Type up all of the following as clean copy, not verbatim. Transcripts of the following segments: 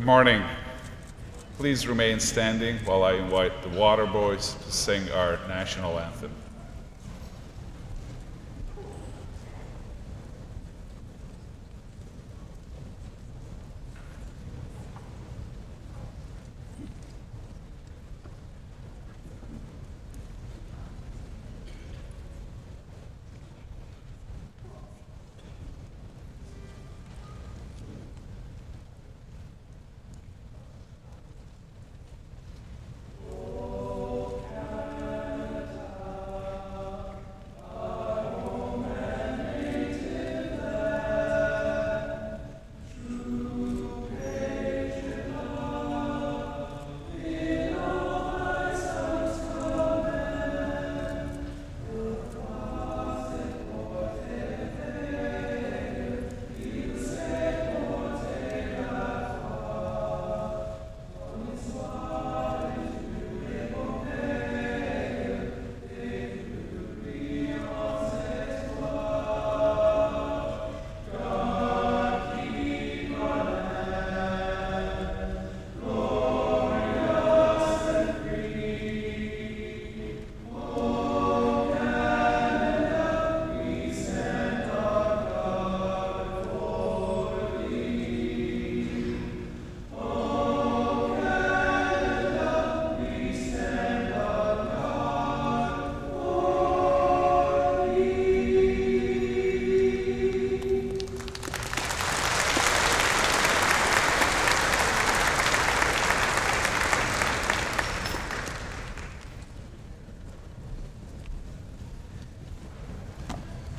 Good morning. Please remain standing while I invite the Water Boys to sing our national anthem.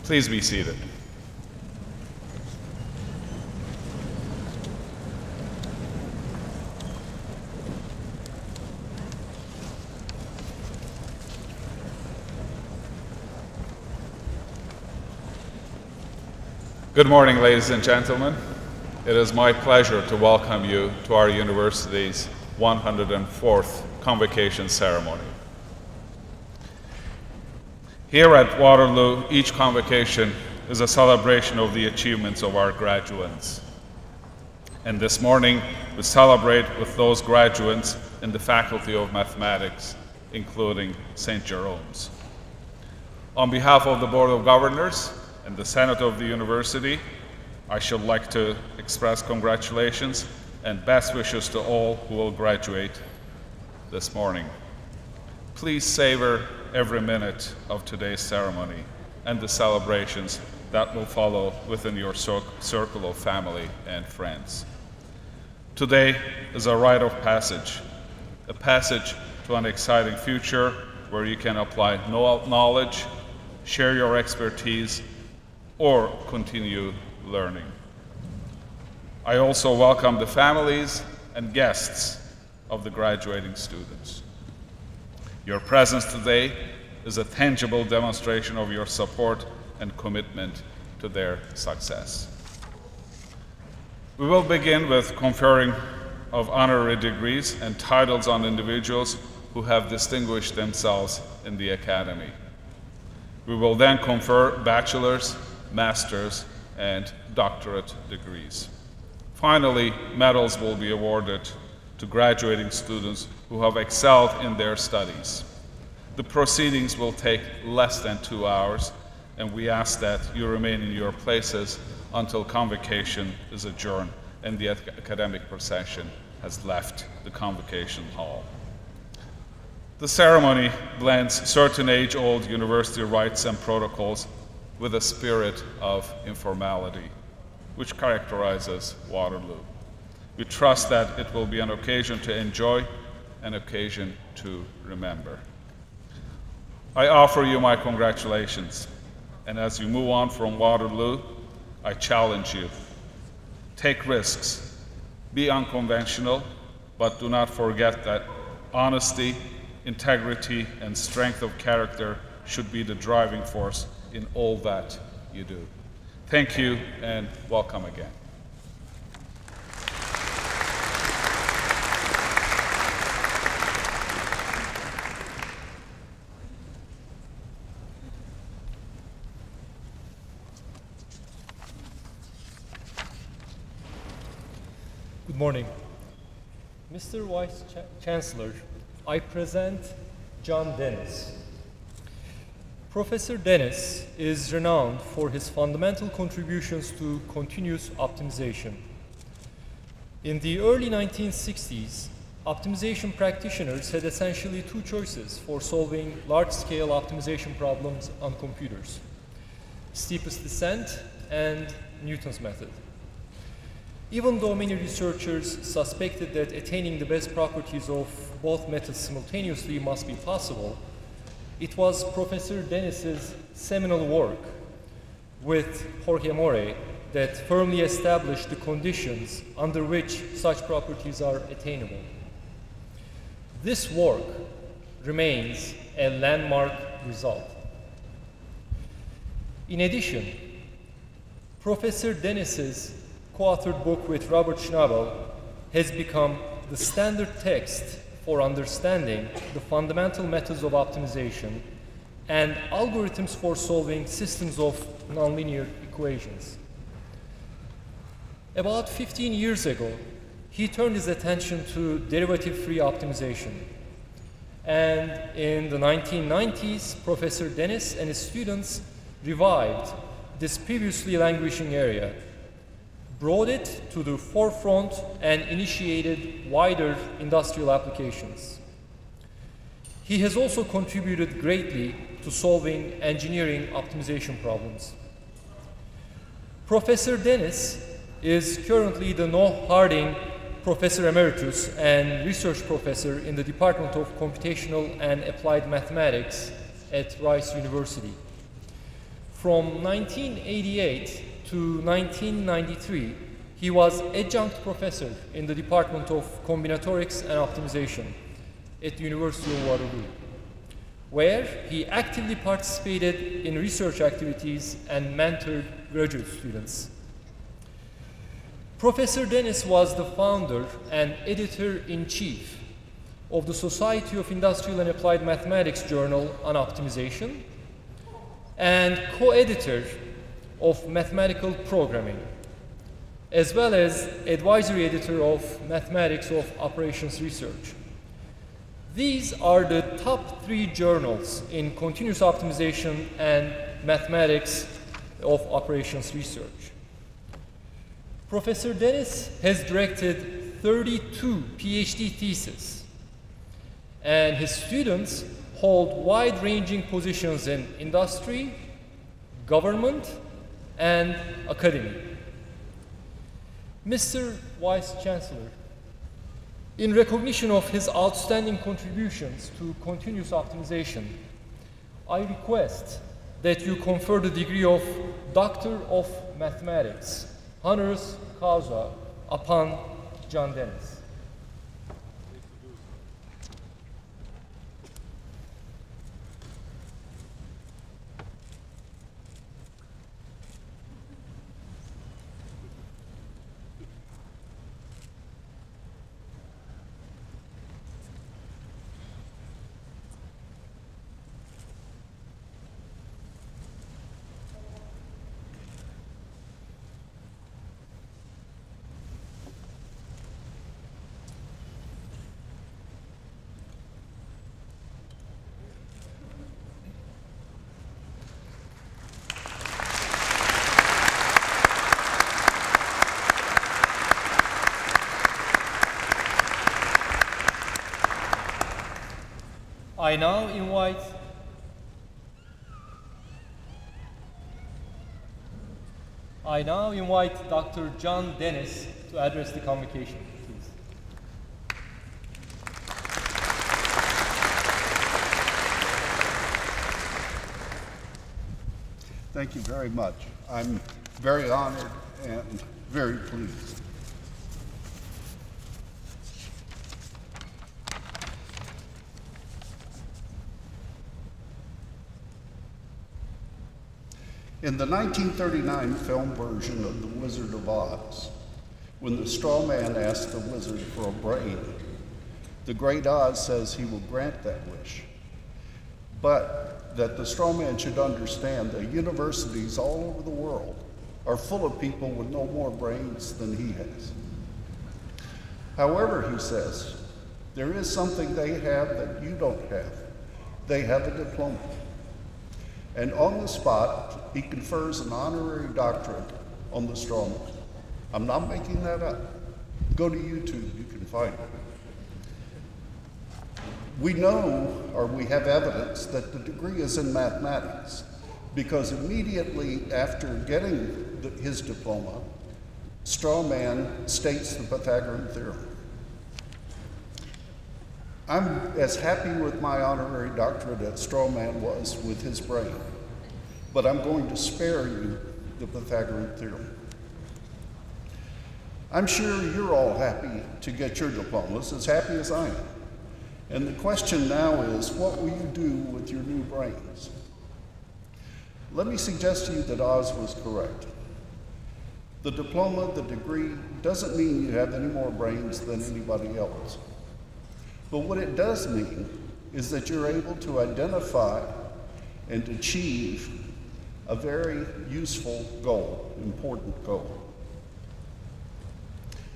Please be seated. Good morning, ladies and gentlemen. It is my pleasure to welcome you to our university's 104th Convocation ceremony. Here at Waterloo, each convocation is a celebration of the achievements of our graduates. And this morning, we celebrate with those graduates in the Faculty of Mathematics, including St. Jerome's. On behalf of the Board of Governors and the Senate of the University, I should like to express congratulations and best wishes to all who will graduate this morning. Please savor every minute of today's ceremony and the celebrations that will follow within your circle of family and friends. Today is a rite of passage, a passage to an exciting future where you can apply knowledge, share your expertise, or continue learning. I also welcome the families and guests of the graduating students. Your presence today is a tangible demonstration of your support and commitment to their success. We will begin with conferring of honorary degrees and titles on individuals who have distinguished themselves in the academy. We will then confer bachelor's, master's, and doctorate degrees. Finally, medals will be awarded to graduating students who have excelled in their studies. The proceedings will take less than 2 hours, and we ask that you remain in your places until convocation is adjourned and the academic procession has left the convocation hall. The ceremony blends certain age-old university rites and protocols with a spirit of informality, which characterizes Waterloo. We trust that it will be an occasion to enjoy, an occasion to remember. I offer you my congratulations, and as you move on from Waterloo, I challenge you. Take risks, be unconventional, but do not forget that honesty, integrity, and strength of character should be the driving force in all that you do. Thank you, and welcome again. Good morning. Mr. Vice Chancellor, I present John Dennis. Professor Dennis is renowned for his fundamental contributions to continuous optimization. In the early 1960s, optimization practitioners had essentially two choices for solving large-scale optimization problems on computers: steepest descent and Newton's method. Even though many researchers suspected that attaining the best properties of both methods simultaneously must be possible, it was Professor Dennis's seminal work with Jorge More that firmly established the conditions under which such properties are attainable. This work remains a landmark result. In addition, Professor Dennis's co-authored book with Robert Schnabel has become the standard text for understanding the fundamental methods of optimization and algorithms for solving systems of nonlinear equations. About 15 years ago, he turned his attention to derivative-free optimization. And in the 1990s, Professor Dennis and his students revived this previously languishing area, brought it to the forefront, and initiated wider industrial applications. He has also contributed greatly to solving engineering optimization problems. Professor Dennis is currently the Noah Harding Professor Emeritus and Research Professor in the Department of Computational and Applied Mathematics at Rice University. From 1988 to 1993, he was adjunct professor in the Department of Combinatorics and Optimization at the University of Waterloo, where he actively participated in research activities and mentored graduate students. Professor Dennis was the founder and editor-in-chief of the Society of Industrial and Applied Mathematics Journal on Optimization and co-editor of Mathematical Programming, as well as advisory editor of Mathematics of Operations Research. These are the top 3 journals in continuous optimization and mathematics of operations research. Professor Dennis has directed 32 PhD theses, and his students hold wide-ranging positions in industry, government, and academy. Mr. Vice Chancellor, in recognition of his outstanding contributions to continuous optimization, I request that you confer the degree of Doctor of Mathematics, honoris causa, upon John Dennis. I now invite Dr. John Dennis to address the convocation, please. Thank you very much. I'm very honored and very pleased. In the 1939 film version of The Wizard of Oz, when the straw man asks the wizard for a brain, the great Oz says he will grant that wish, but that the straw man should understand that universities all over the world are full of people with no more brains than he has. However, he says, there is something they have that you don't have. They have a diploma. And on the spot, he confers an honorary doctorate on the strawman. I'm not making that up. Go to YouTube, you can find it. We know, or we have evidence, that the degree is in mathematics, because immediately after getting his diploma, strawman states the Pythagorean theorem. I'm as happy with my honorary doctorate as strawman was with his brain, but I'm going to spare you the Pythagorean theorem. I'm sure you're all happy to get your diplomas, as happy as I am. And the question now is, what will you do with your new brains? Let me suggest to you that Oz was correct. The diploma, the degree, doesn't mean you have any more brains than anybody else. But what it does mean is that you're able to identify and achieve a very useful goal, important goal.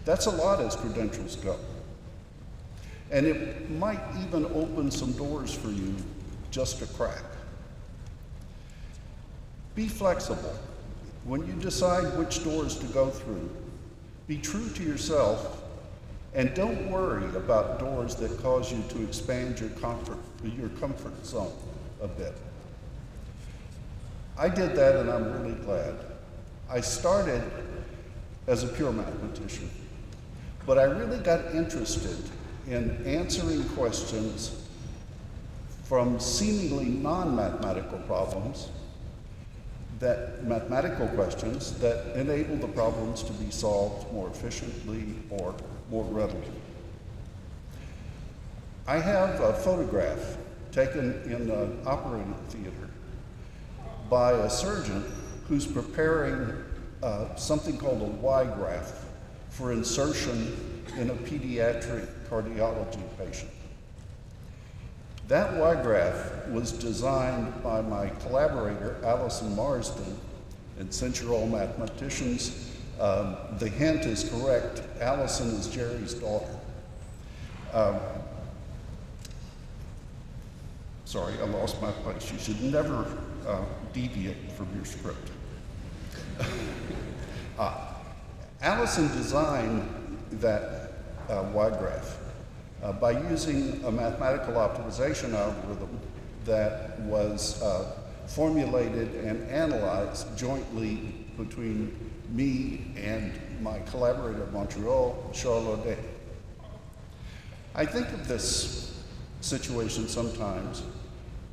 That's a lot as credentials go. And it might even open some doors for you just a crack. Be flexible. When you decide which doors to go through, be true to yourself and don't worry about doors that cause you to expand your comfort zone a bit. I did that and I'm really glad. I started as a pure mathematician, but I really got interested in answering questions from seemingly non-mathematical problems, mathematical questions that enable the problems to be solved more efficiently or more readily. I have a photograph taken in an operating theater by a surgeon who's preparing something called a Y-graft for insertion in a pediatric cardiology patient. That Y-graft was designed by my collaborator, Allison Marsden, and since you're all mathematicians, the hint is correct. Allison is Jerry's daughter. Sorry, I lost my place. You should never deviate from your script. Allison designed that Y-graph by using a mathematical optimization algorithm that was formulated and analyzed jointly between me and my collaborator at Montreal, Charles Audet. I think of this situation sometimes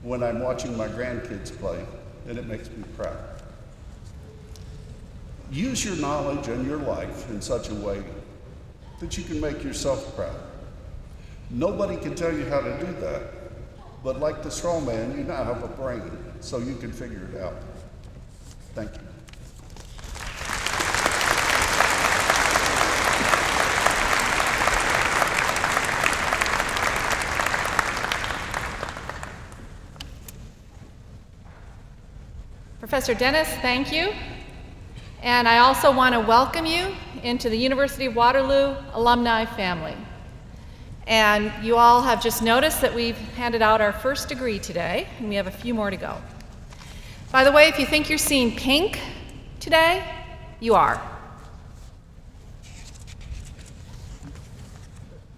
when I'm watching my grandkids play, and it makes me proud. Use your knowledge and your life in such a way that you can make yourself proud. Nobody can tell you how to do that, but like the straw man, you now have a brain, so you can figure it out. Thank you. Professor Dennis, thank you. And I also want to welcome you into the University of Waterloo alumni family. And you all have just noticed that we've handed out our first degree today, and we have a few more to go. By the way, if you think you're seeing pink today, you are.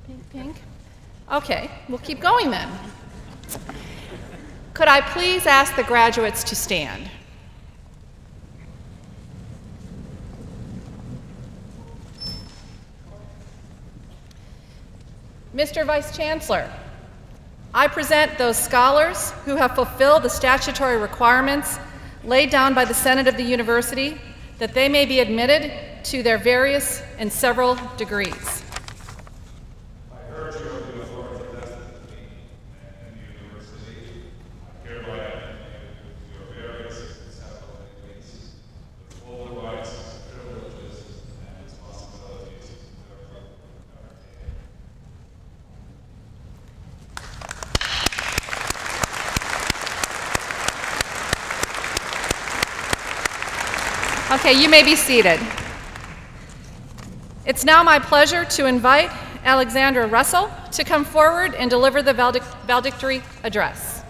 Pink, pink. Okay, we'll keep going then. Could I please ask the graduates to stand? Mr. Vice Chancellor, I present those scholars who have fulfilled the statutory requirements laid down by the Senate of the University that they may be admitted to their various and several degrees. I urge you on the authority vested in me and the University, I hereby admit you to your various and several degrees with all the rights, privileges, and responsibilities that are covered. Okay, you may be seated. It's now my pleasure to invite Alexandra Russell to come forward and deliver the valedictory address.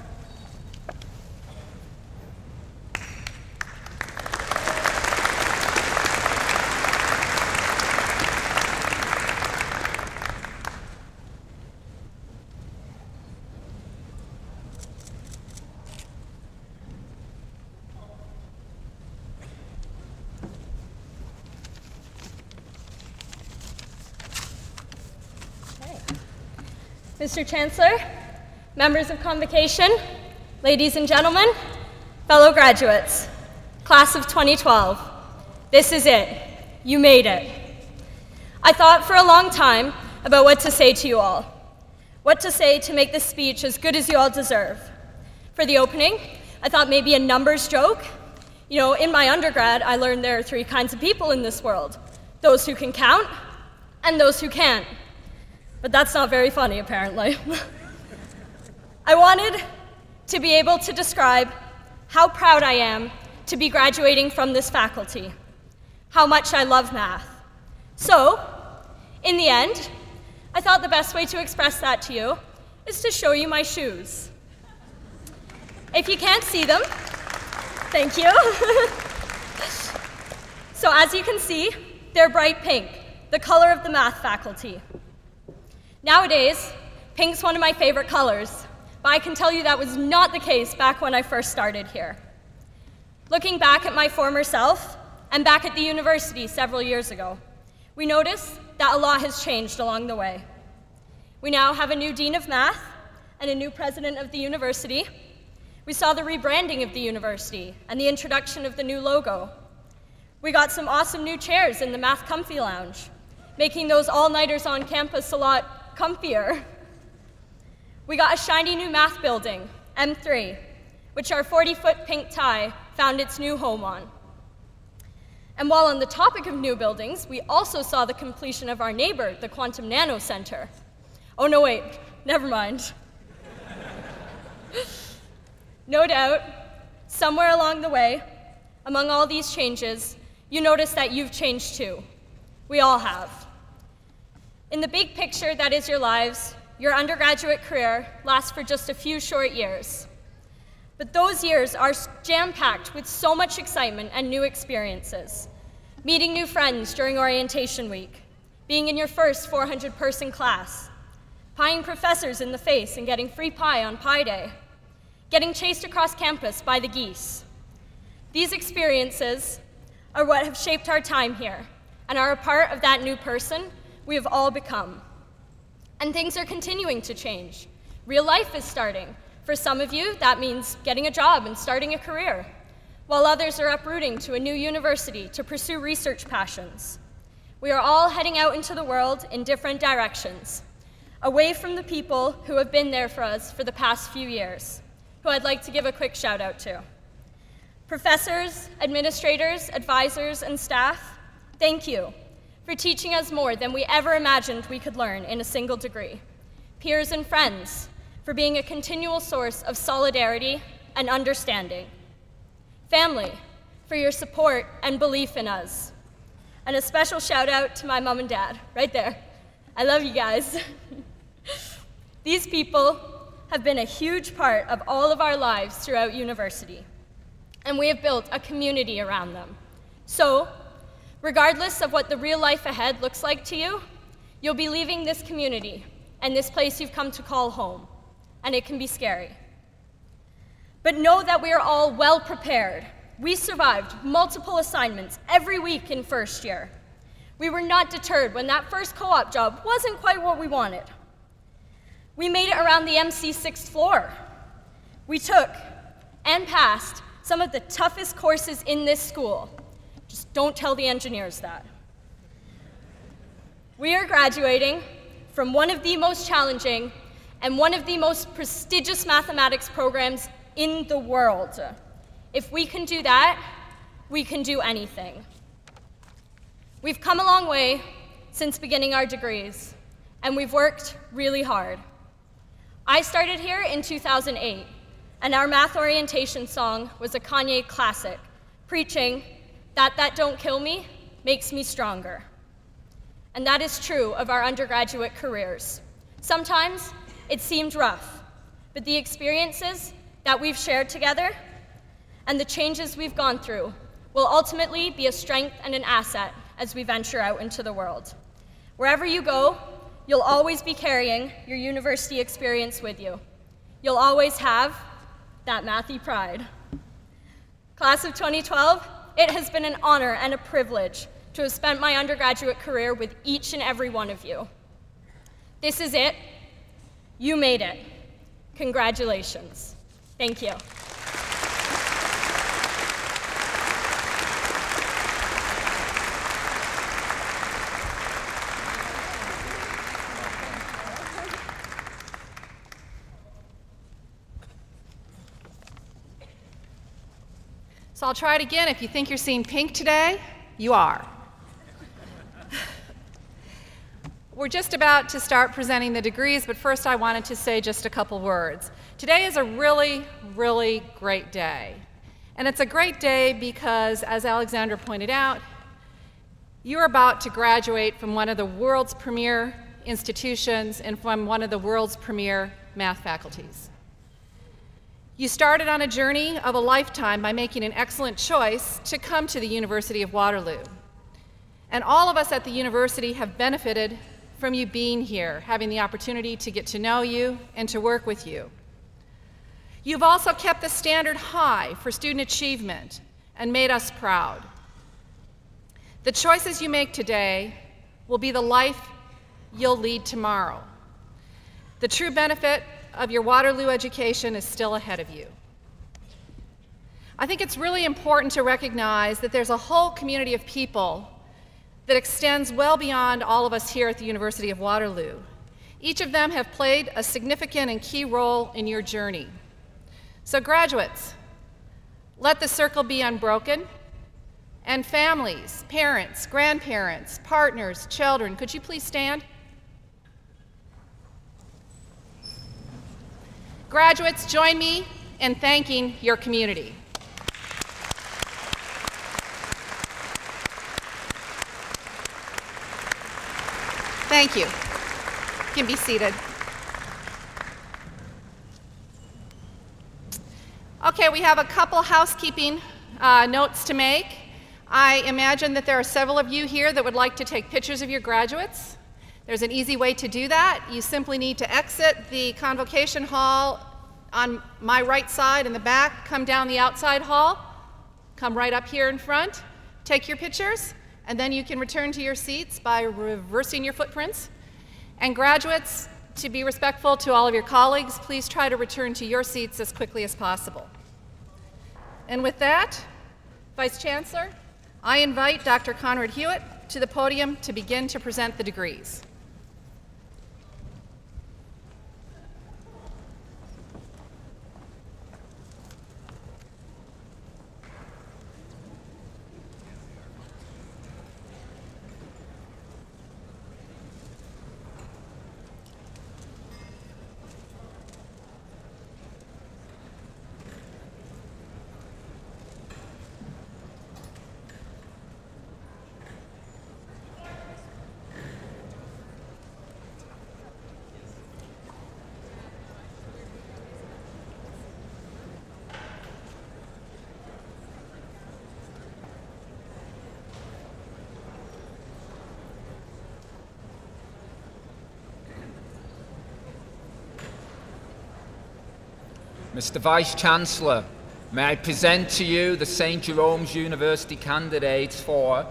Mr. Chancellor, members of Convocation, ladies and gentlemen, fellow graduates, class of 2012, this is it. You made it. I thought for a long time about what to say to you all, what to say to make this speech as good as you all deserve. For the opening, I thought maybe a numbers joke. You know, in my undergrad, I learned there are 3 kinds of people in this world: those who can count and those who can't. But that's not very funny, apparently. I wanted to be able to describe how proud I am to be graduating from this faculty, how much I love math. So, in the end, I thought the best way to express that to you is to show you my shoes. If you can't see them, thank you. So as you can see, they're bright pink, the color of the math faculty. Nowadays, pink's one of my favorite colors, but I can tell you that was not the case back when I first started here. Looking back at my former self and back at the university several years ago, we notice that a lot has changed along the way. We now have a new dean of math and a new president of the university. We saw the rebranding of the university and the introduction of the new logo. We got some awesome new chairs in the Math Comfy Lounge, making those all-nighters on campus a lot comfier. We got a shiny new math building, M3, which our 40-foot pink tie found its new home on. And while on the topic of new buildings, we also saw the completion of our neighbor, the Quantum Nano Center. Oh no, wait, never mind. No doubt, somewhere along the way, among all these changes, you notice that you've changed too. We all have. In the big picture that is your lives, your undergraduate career lasts for just a few short years. But those years are jam-packed with so much excitement and new experiences. Meeting new friends during orientation week, being in your first 400-person class, pieing professors in the face and getting free pie on Pi Day, getting chased across campus by the geese. These experiences are what have shaped our time here and are a part of that new person we have all become. And things are continuing to change. Real life is starting. For some of you, that means getting a job and starting a career, while others are uprooting to a new university to pursue research passions. We are all heading out into the world in different directions, away from the people who have been there for us for the past few years, who I'd like to give a quick shout out to. Professors, administrators, advisors, and staff, thank you for teaching us more than we ever imagined we could learn in a single degree. Peers and friends, for being a continual source of solidarity and understanding. Family, for your support and belief in us. And a special shout out to my mom and dad, right there. I love you guys. These people have been a huge part of all of our lives throughout university, and we have built a community around them. So, regardless of what the real life ahead looks like to you, you'll be leaving this community and this place you've come to call home, and it can be scary. But know that we are all well prepared. We survived multiple assignments every week in first year. We were not deterred when that first co-op job wasn't quite what we wanted. We made it around the MC 6th floor. We took and passed some of the toughest courses in this school. Just don't tell the engineers that. We are graduating from one of the most challenging and one of the most prestigious mathematics programs in the world. If we can do that, we can do anything. We've come a long way since beginning our degrees, and we've worked really hard. I started here in 2008, and our math orientation song was a Kanye classic, preaching that don't kill me makes me stronger. and that is true of our undergraduate careers. Sometimes it seemed rough, but the experiences that we've shared together and the changes we've gone through will ultimately be a strength and an asset as we venture out into the world. Wherever you go, you'll always be carrying your university experience with you. You'll always have that mathy pride. Class of 2012, it has been an honor and a privilege to have spent my undergraduate career with each and every one of you. This is it. You made it. Congratulations. Thank you. So I'll try it again. If you think you're seeing pink today, you are. We're just about to start presenting the degrees, but first I wanted to say just a couple words. Today is a really, really great day. And it's a great day because, as Alexandra pointed out, you're about to graduate from one of the world's premier institutions and from one of the world's premier math faculties. You started on a journey of a lifetime by making an excellent choice to come to the University of Waterloo. And all of us at the university have benefited from you being here, having the opportunity to get to know you and to work with you. You've also kept the standard high for student achievement and made us proud. The choices you make today will be the life you'll lead tomorrow. The true benefit of your Waterloo education is still ahead of you. I think it's really important to recognize that there's a whole community of people that extends well beyond all of us here at the University of Waterloo. Each of them have played a significant and key role in your journey. So graduates, let the circle be unbroken. And families, parents, grandparents, partners, children, could you please stand? Graduates, join me in thanking your community. Thank you. You can be seated. Okay, we have a couple housekeeping notes to make. I imagine that there are several of you here that would like to take pictures of your graduates. There's an easy way to do that. You simply need to exit the Convocation hall on my right side in the back, come down the outside hall, come right up here in front, take your pictures, and then you can return to your seats by reversing your footprints. And graduates, to be respectful to all of your colleagues, please try to return to your seats as quickly as possible. And with that, Vice Chancellor, I invite Dr. Conrad Hewitt to the podium to begin to present the degrees. Mr. Vice-Chancellor, may I present to you the St. Jerome's University candidates for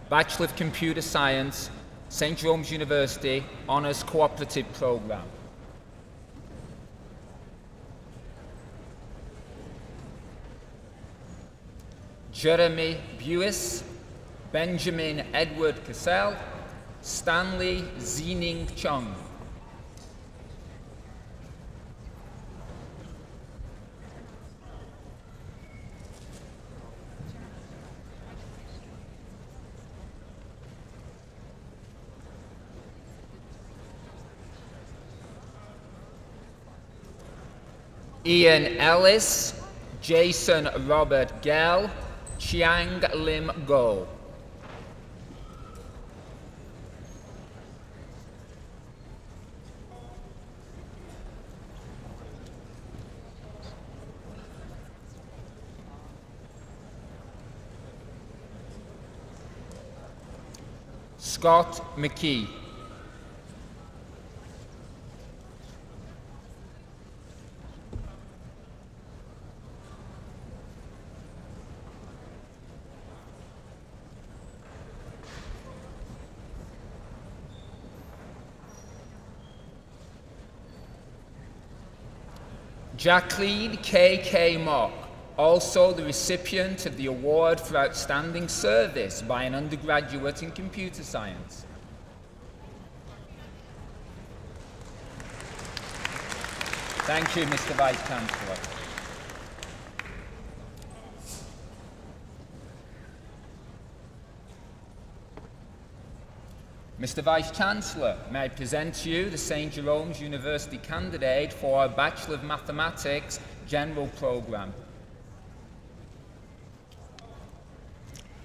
Bachelor of Computer Science, St. Jerome's University Honours Cooperative Programme. Jeremy Buis, Benjamin Edward Cassell, Stanley Zining Chung. Ian Ellis, Jason Robert Gell, Chiang Lim Go. Scott McKee. Jacqueline K. Mock, also the recipient of the Award for Outstanding Service by an undergraduate in computer science. Thank you, Mr. Vice Chancellor. Mr. Vice Chancellor, may I present to you the St. Jerome's University candidate for a Bachelor of Mathematics General Program.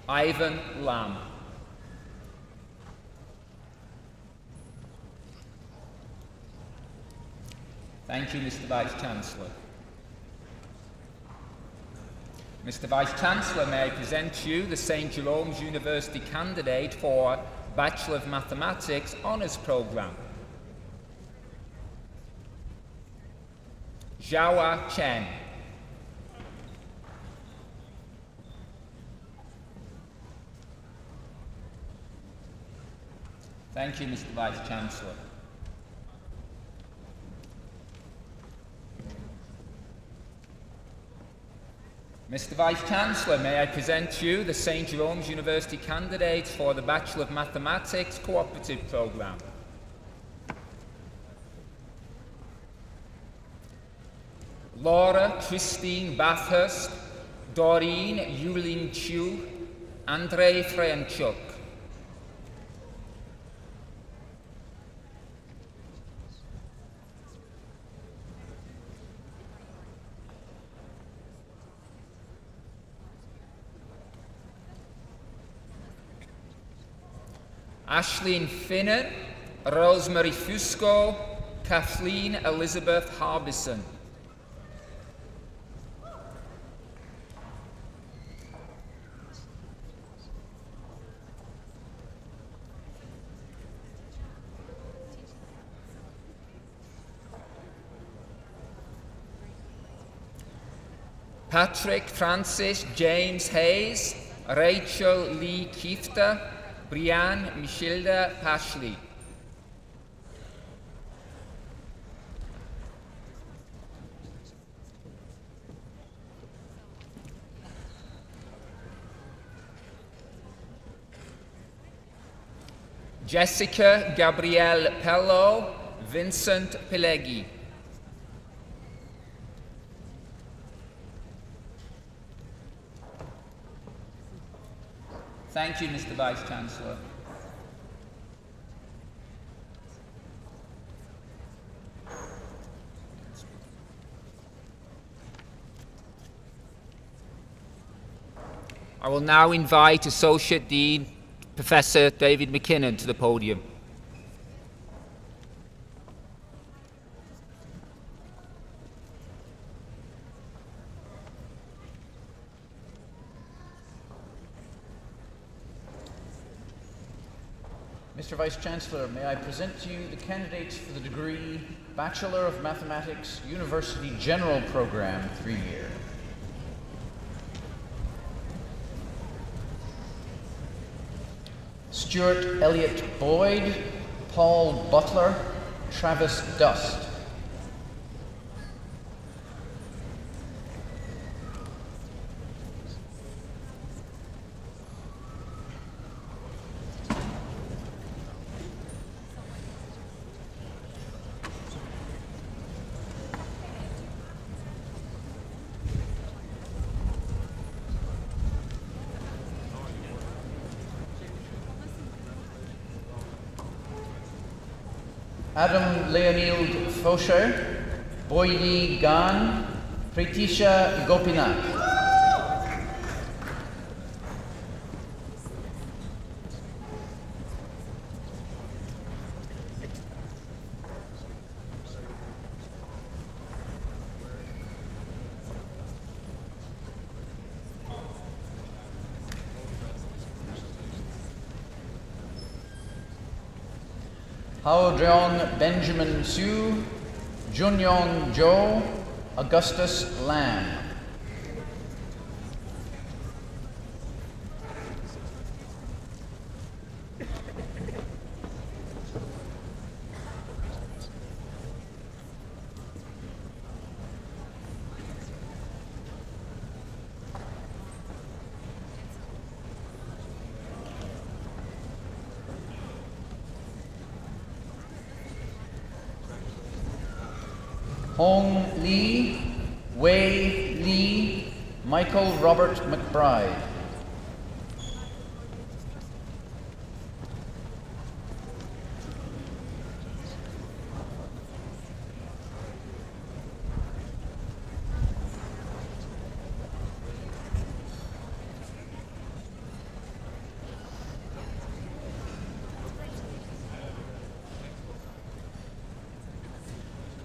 Ivan Lamb. Thank you, Mr. Vice Chancellor. Mr. Vice Chancellor, may I present to you the St. Jerome's University candidate for Bachelor of Mathematics Honours Programme. Zhaoa Chen. Thank you, Mr. Vice Chancellor. Mr. Vice Chancellor, may I present to you the St. Jerome's University candidates for the Bachelor of Mathematics Cooperative Programme. Laura Christine Bathurst, Doreen Yulin Chu, Andrei Freyanchuk. Ashleen Finnan, Rosemary Fusco, Kathleen Elizabeth Harbison. Patrick Francis James Hayes, Rachel Lee Kiefter, Brianne Michilda Pashley. Jessica Gabrielle Pello, Vincent Pileggi. Thank you, Mr. Vice Chancellor. I will now invite Associate Dean Professor David McKinnon to the podium. Mr. Vice Chancellor, may I present to you the candidates for the degree Bachelor of Mathematics University General Program 3-year. Stuart Elliott Boyd, Paul Butler, Travis Dust. Adam Leonild Fosher, Boyli Gan, Pritisha Gopinath. Hao Jeong Benjamin Su, Junyong Jo, Augustus Lam. Hong Lee, Wei Lee, Michael Robert McBride.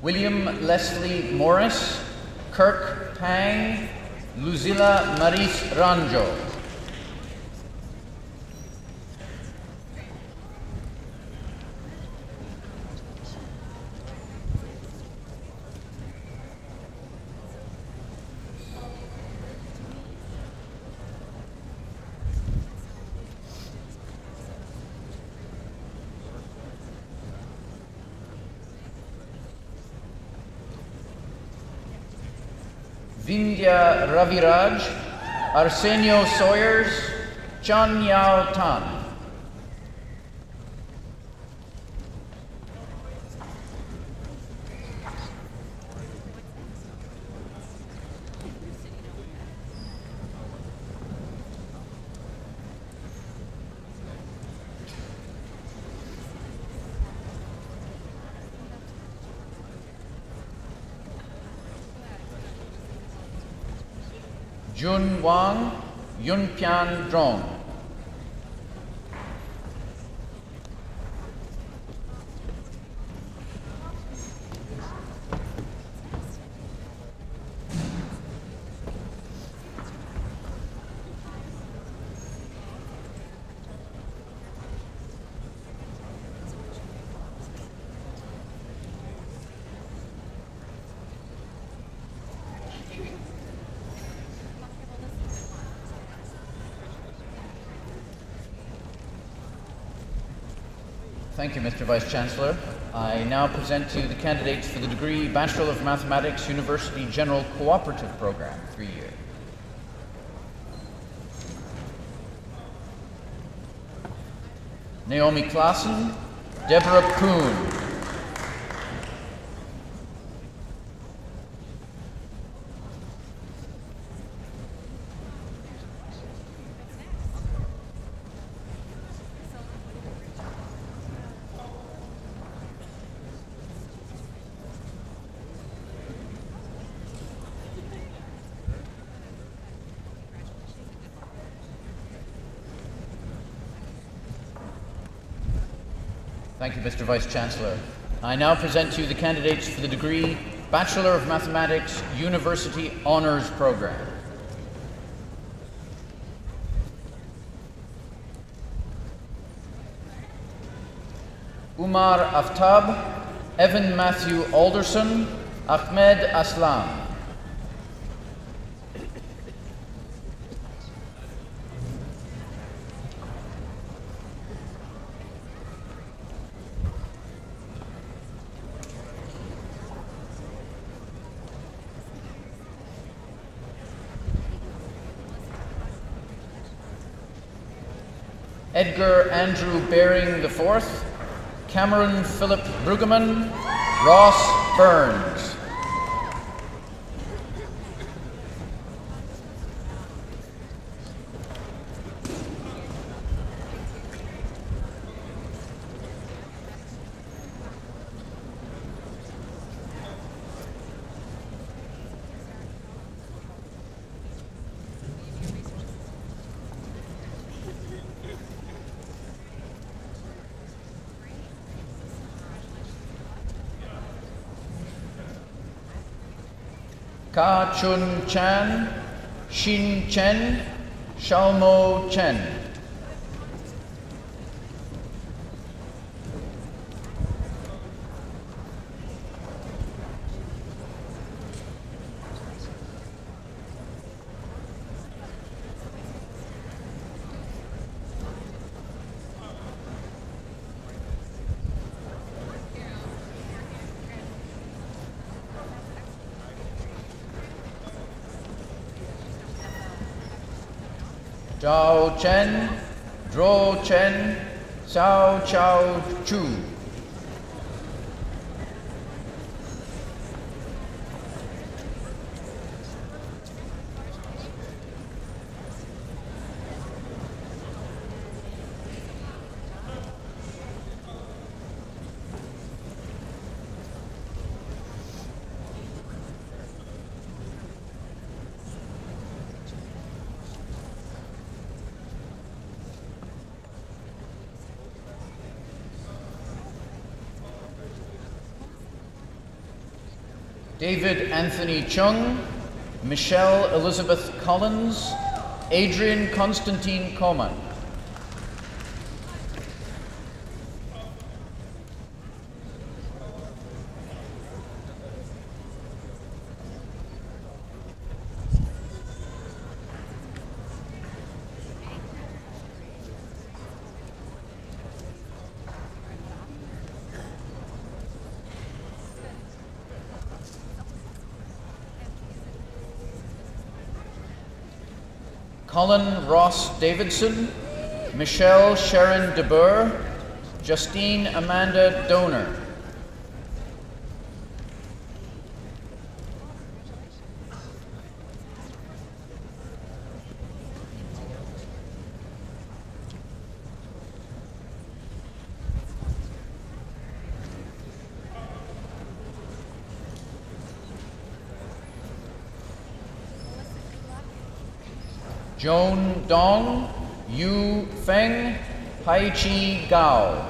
William Leslie Morris, Kirk Tang, Luzila Maris Ranjo. Vindhya Raviraj, Arsenio Sawyers, Chan Yao Tan. Jun Wang, Yun Pian Drong. Thank you, Mr. Vice-Chancellor. I now present to you the candidates for the degree Bachelor of Mathematics, University General Cooperative Program, 3-year. Naomi Klassen, Deborah Kuhn. Thank you, Mr. Vice-Chancellor. I now present to you the candidates for the degree Bachelor of Mathematics, University Honours Program. Umar Aftab, Evan Matthew Alderson, Ahmed Aslam. Edgar Andrew Baring IV, Cameron Philip Brueggemann, Ross Burns. Ka Chun Chan, Shin Chen, Shalmo Chen. Zhao Chen, Zhuo Chen, Cao Chao Chu. David Anthony Chung, Michelle Elizabeth Collins, Adrian Constantine Coman. Colin Ross Davidson, Michelle Sharon DeBurr, Justine Amanda Donor. Joan Dong, Yu Feng, Haichi Gao.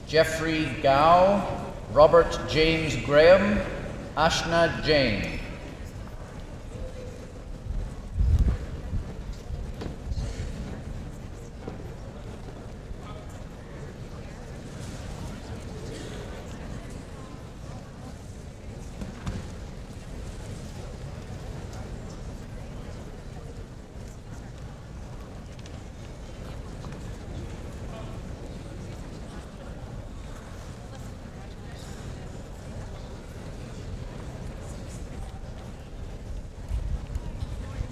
Jeffrey Gao, Robert James Graham, Ashna Jain.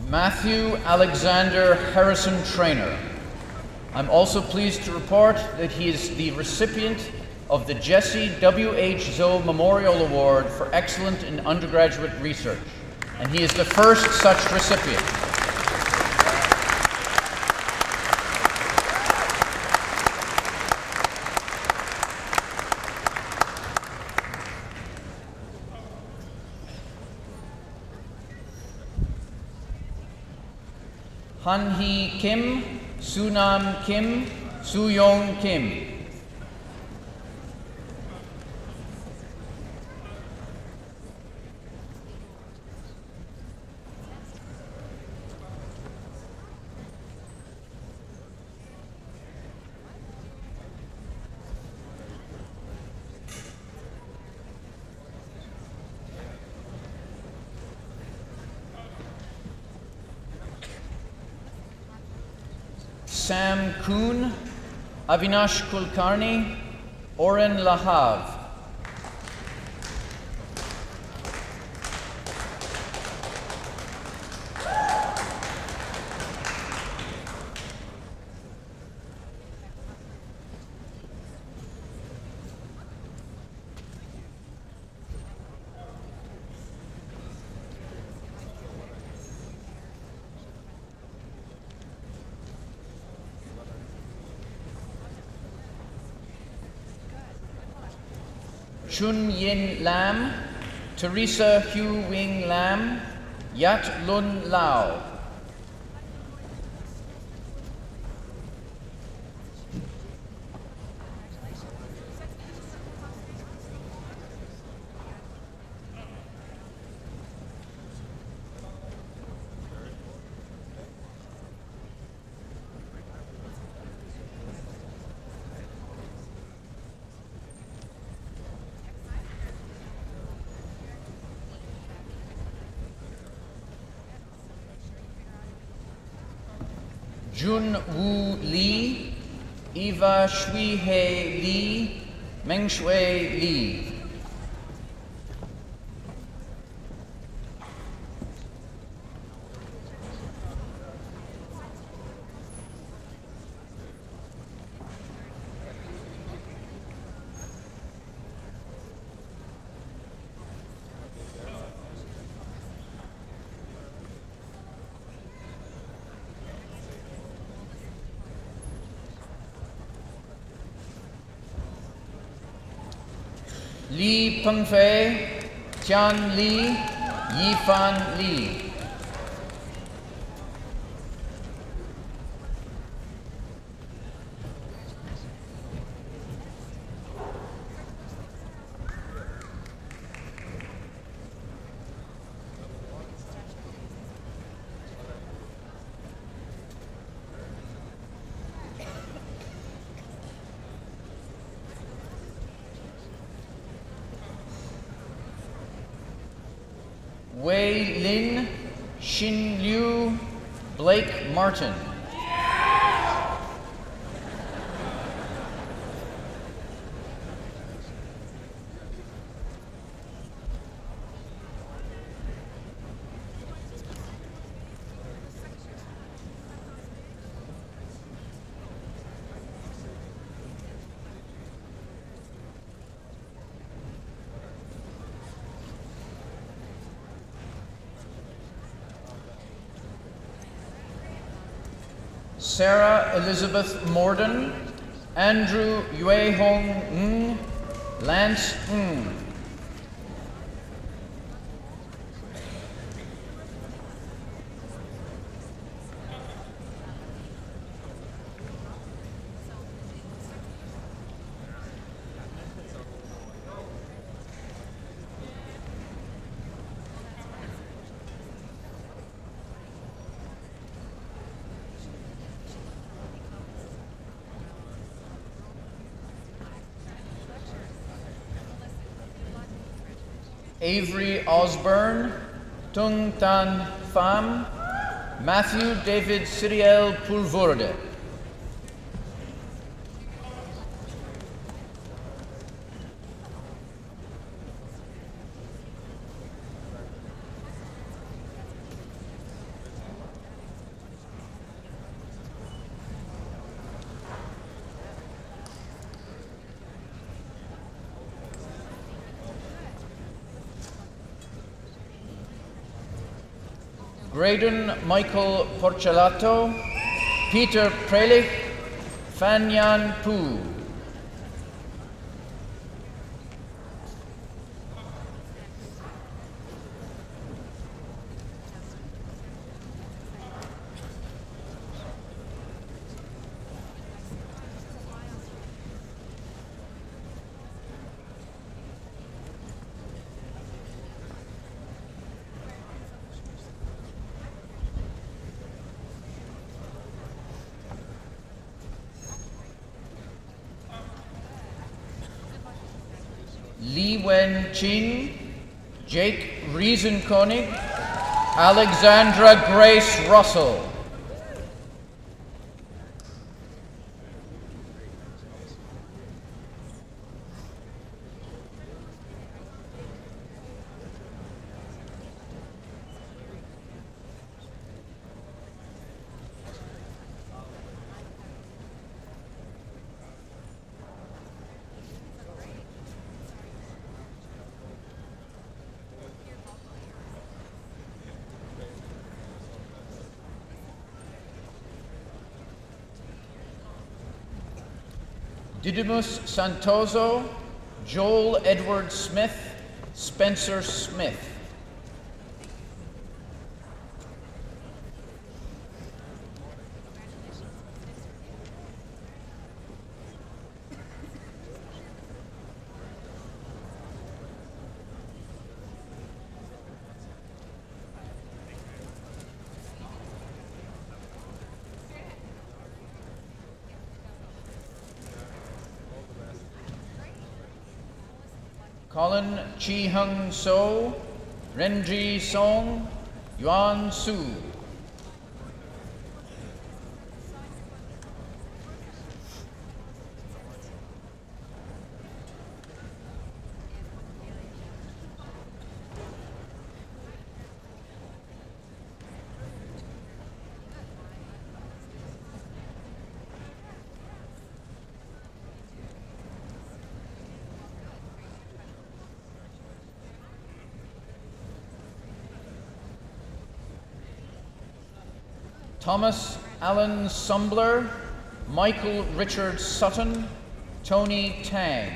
Matthew Alexander Harrison Trainer. I'm also pleased to report that he is the recipient of the Jesse W.H. Zoe Memorial Award for Excellence in Undergraduate Research, and he is the first such recipient. Han-hee Kim, Sunam Kim, Soo-young Kim. Sam Kuhn, Avinash Kulkarni, Oren Lahav. Chun Yin Lam, Teresa Hu Wing Lam, Yat Lun Lao. Junwoo Lee, Eva Shui-hei Lee, Mengshui Lee. Li Pengfei, Tian Li, Yifan Li. Wei Lin, Xin Liu, Blake Martin. Sarah Elizabeth Morden, Andrew Yue Hong Ng, Lance Ng. Avery Osborne, Tung Tan Pham, Matthew David Siriel Pulvorde. Graydon Michael Porcelato, Peter Prelich, Fan Yan Pu. Li Wen Qing, Jake Riesenkonig, Alexandra Grace Russell. Didymus Santoso, Joel Edward Smith, Spencer Smith. Colin Chi Hung So, Renji Song, Yuan Su. Thomas Allen Sumbler, Michael Richard Sutton, Tony Tang.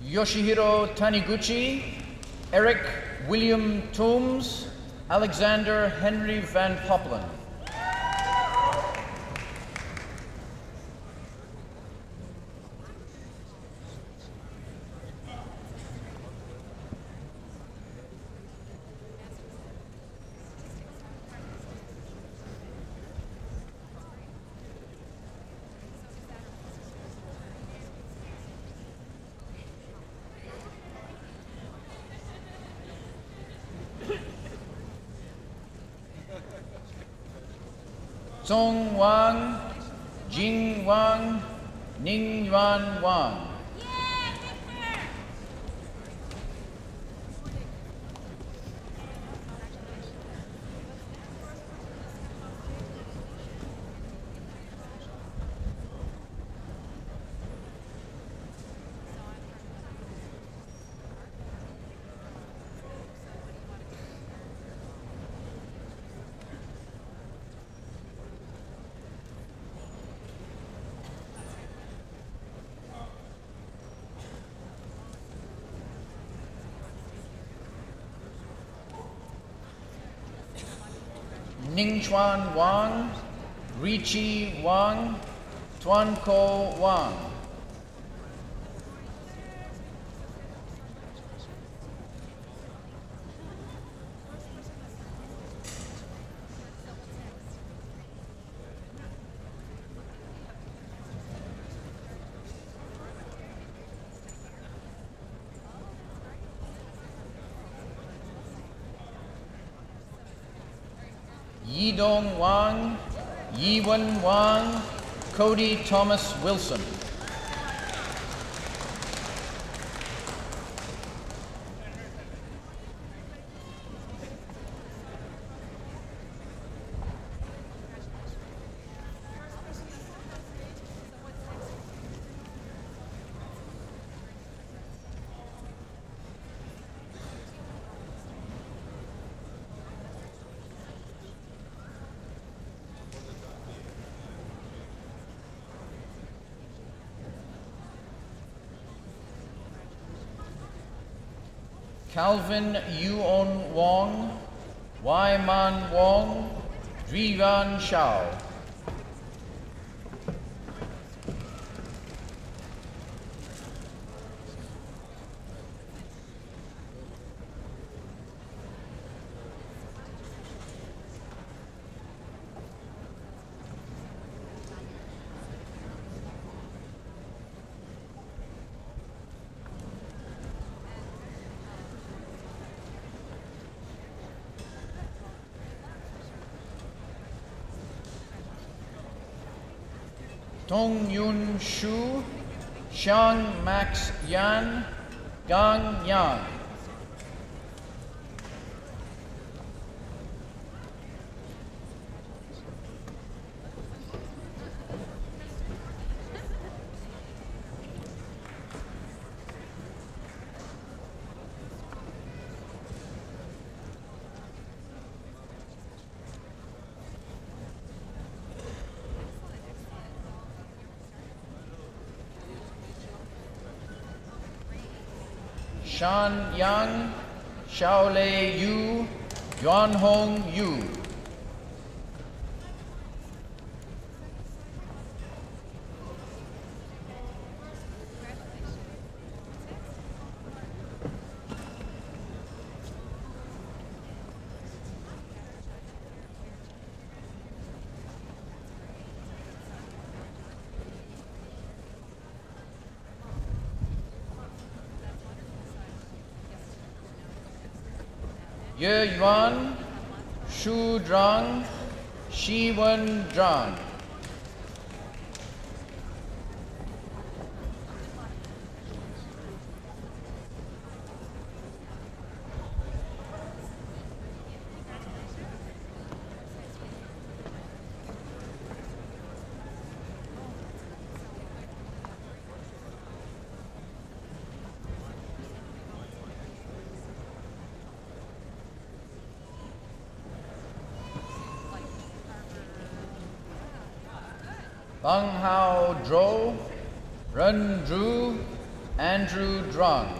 Yoshihiro Taniguchi, Eric William Toombs, Alexander Henry Van Poppelen. Song Wang, Jing Wang, Ning Yuan Wang. Ningchuan Wang, Richi Wang, Tuanko Wang. Yidong Wang, Yiwen Wang, Cody Thomas Wilson. Calvin Yuon Wong, Wyman Wong, Drivan Shao. Tong Yun Shu, Shang Max Yan, Gang Yang. Shan Yang, Xiaolei Yu, Yuan Hong Yu. Ye Yuan, Shu Drang, Shi-Wen Zhang. Bang Hao Zhou, Ren Zhu, Andrew Drung.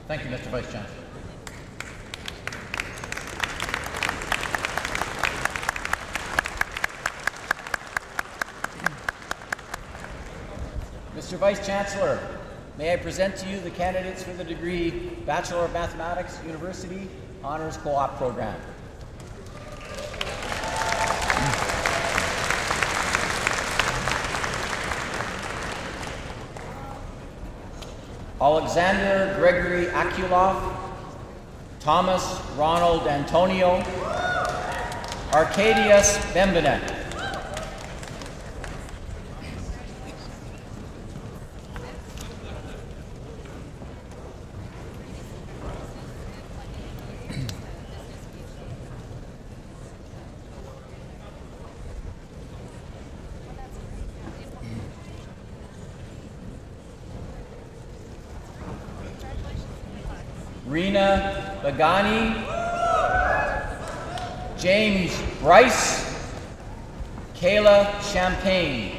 Thank you, Mr. Vice Chancellor. Mr. Vice Chancellor, may I present to you the candidates for the degree Bachelor of Mathematics, University Honors Co-op Program. Alexander Gregory Akulov, Thomas Ronald Antonio, Arcadius Bembenek. Rena Bagani, James Bryce, Kayla Champagne.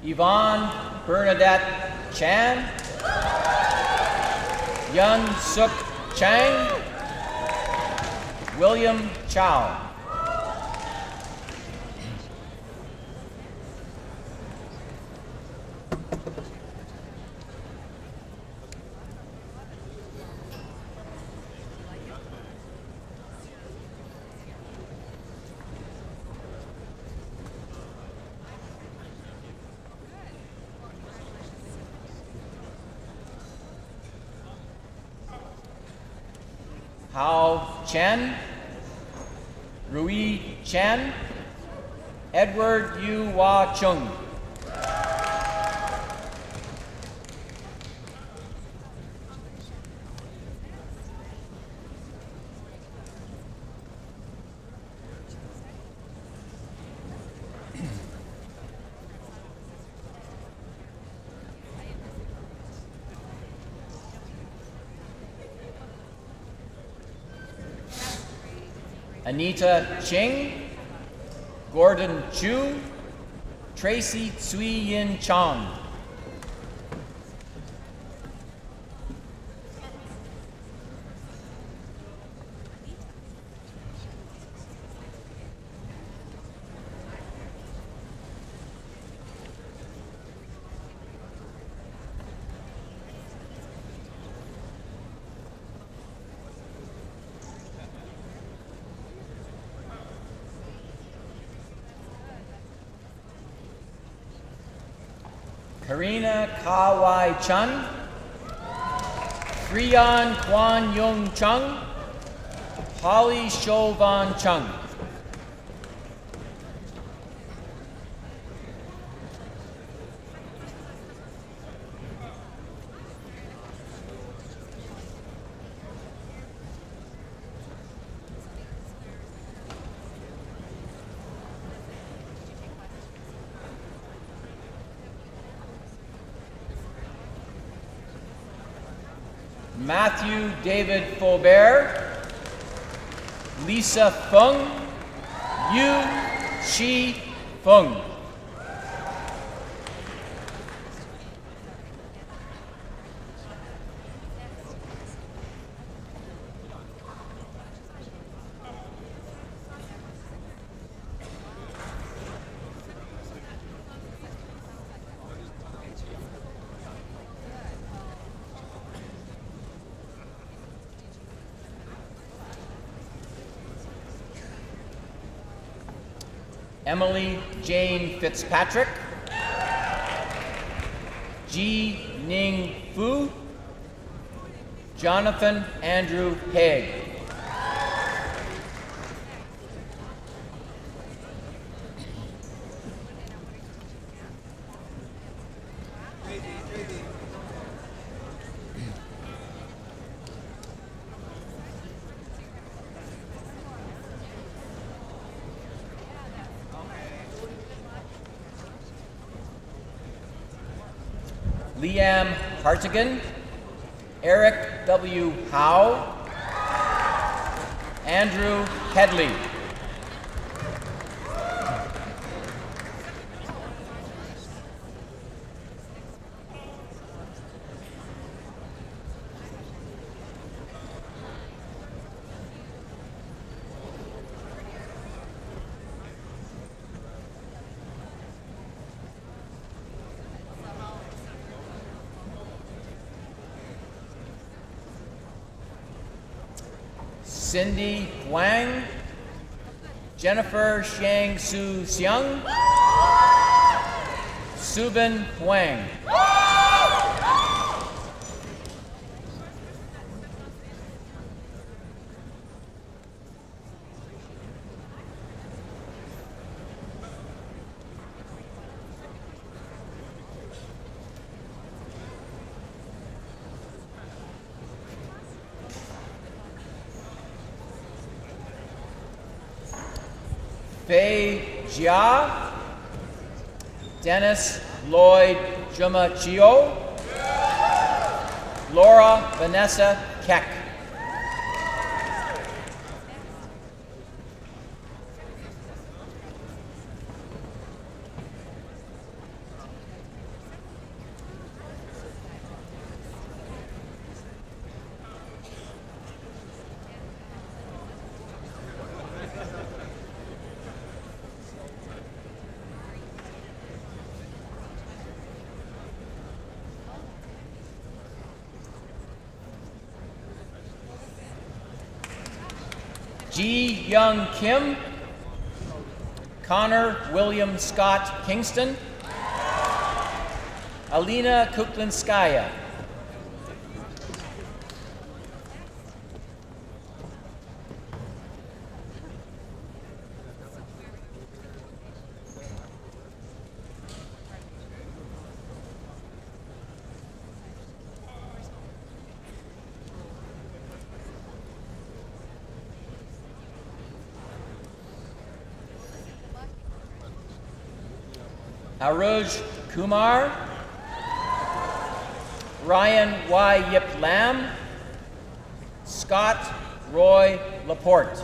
Yvonne Bernadette Chan, Yun Suk Chang, William Chow. Hao Chen, Rui Chen, Edward Yu Hua Chung. Anita Ching, Gordon Chu, Tracy Tsui Yin Chong. Karina Kawai Chun, Frian Kwan Yung Chung, Holly Chauvan Chung. Matthew David Faubert, Lisa Fung, Yu Chi Fung. Emily Jane Fitzpatrick, Ji Ning Fu, Jonathan Andrew Haig. Liam Hartigan, Eric W. Howe, Andrew Headley. Cindy Wang, Jennifer Shang Su Xiang, Subin Wang. Fei Jia, Dennis Lloyd Jumachio, Laura Vanessa Keck. Ji Young Kim, Connor William Scott Kingston, Alina Kuklinskaya. Aruj Kumar, Ryan Y. Yip Lam, Scott Roy Laporte.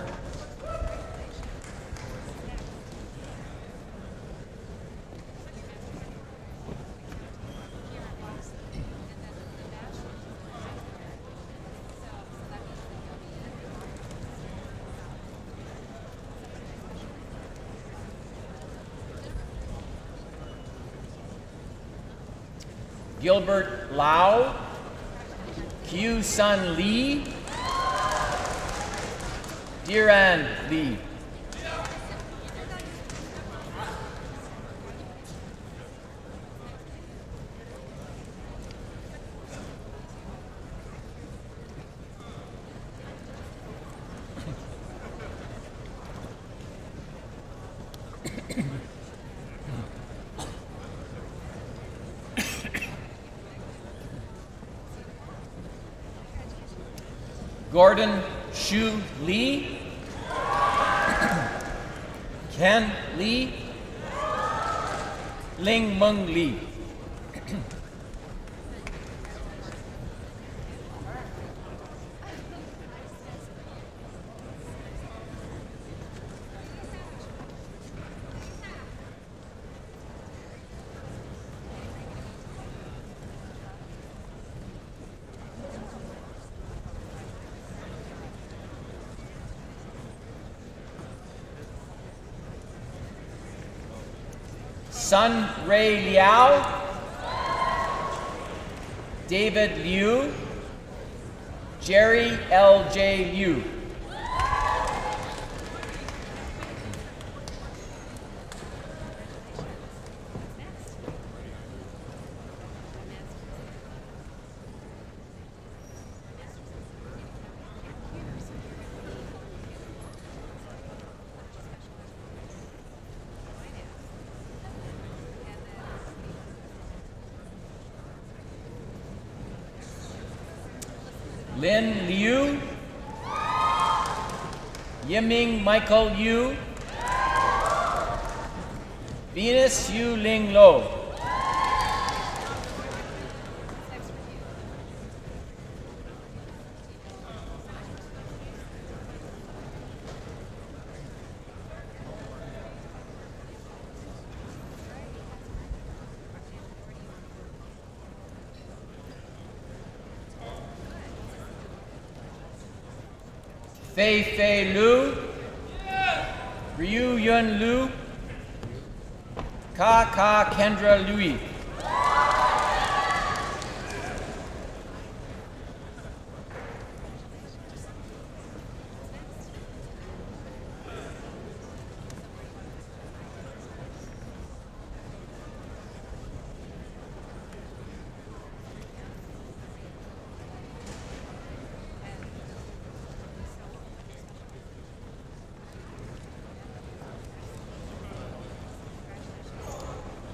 Gilbert Lau, Q Sun Lee, Diran Lee. Gordon Shu Lee, Ken Lee, Ling Meng Lee. Sun Ray Liao, David Liu, Jerry L.J. Liu. Lin Liu, Yiming Michael Yu, Venus Yu Ling Lo. Fei Fei Lu, Ryu Yun Lu, Ka Ka Kendra Lui.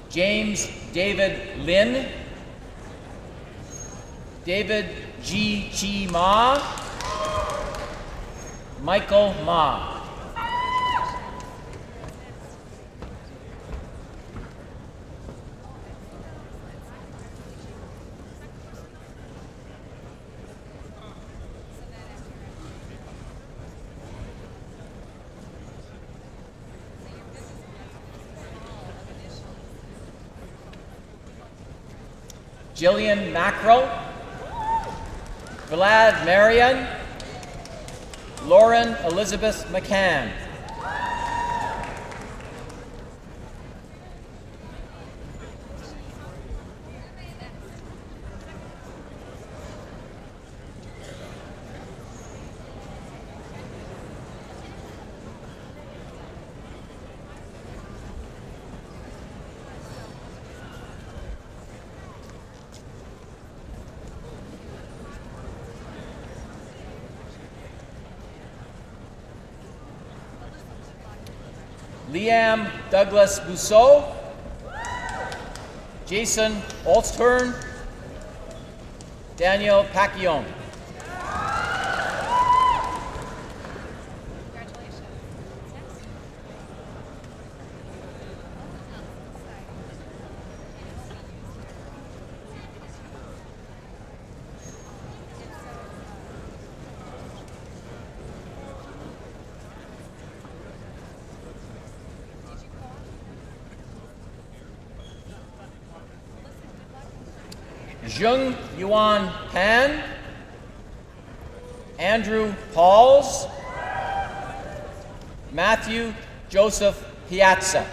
James David Lin, David G. Chi Ma, Michael Ma. Jillian Mackrell, Vlad Marion, Lauren Elizabeth McCann. Liam Douglas Bousseau, Jason Olstern, Daniel Pacquion. Jung Yuan Pan, Andrew Pauls, Matthew Joseph Piazza.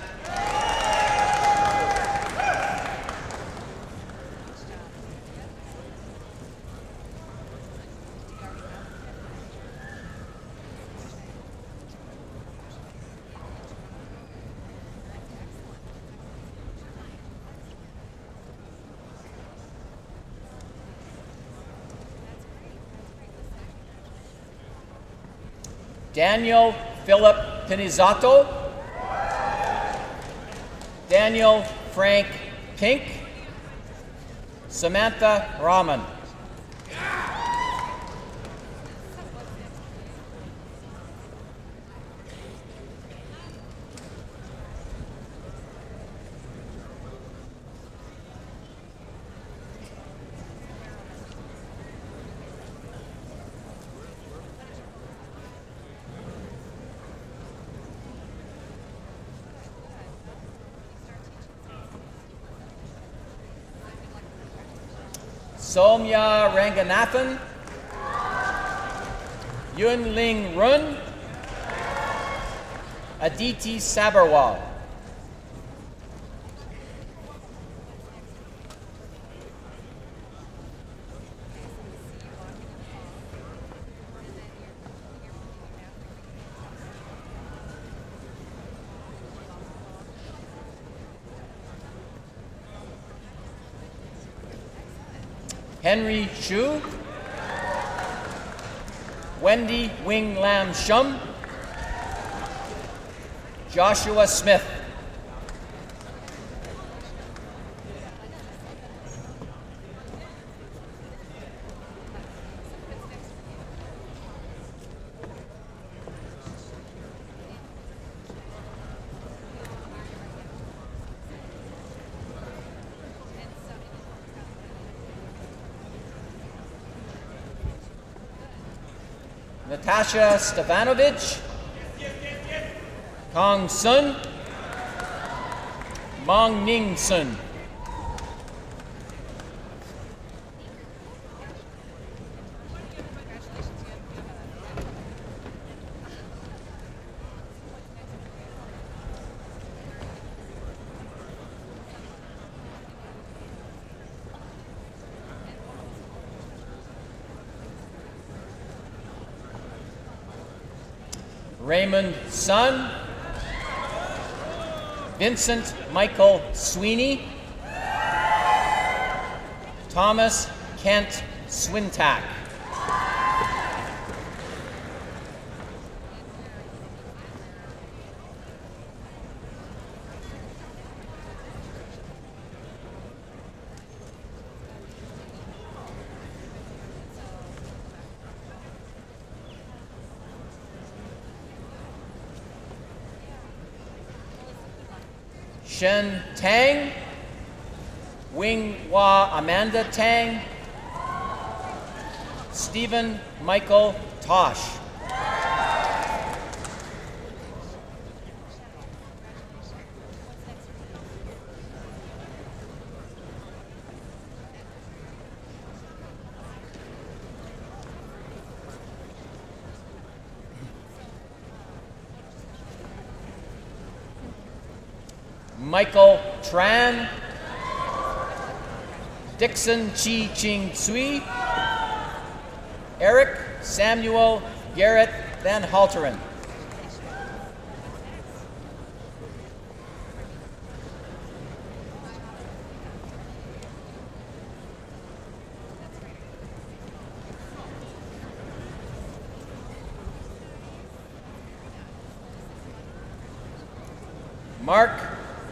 Daniel Philip Pinizzato, Daniel Frank Pink, Samantha Rahman. Somya Ranganathan, Yun Ling Run, Aditi Sabarwal. Henry Shu, Wendy Wing Lam Shum, Joshua Smith. Natasha Stefanovic, Kong Sun, Mong Ning Sun. Raymond Sun, Vincent Michael Sweeney, Thomas Kent Swintack. Shen Tang, Wing Hua Amanda Tang, Stephen Michael Tosh. Michael Tran, Dixon Chi Ching Tsui, Eric Samuel Garrett Van Halteren. Mark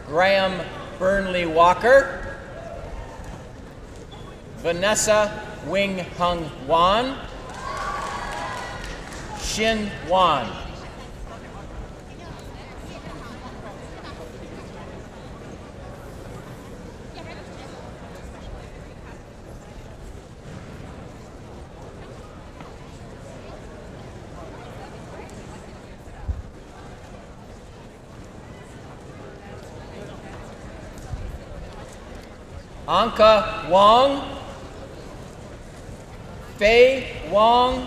Graham Burnley Walker, Vanessa Wing Hung Wan, Shin Wan. Anka Wong, Fei Wong,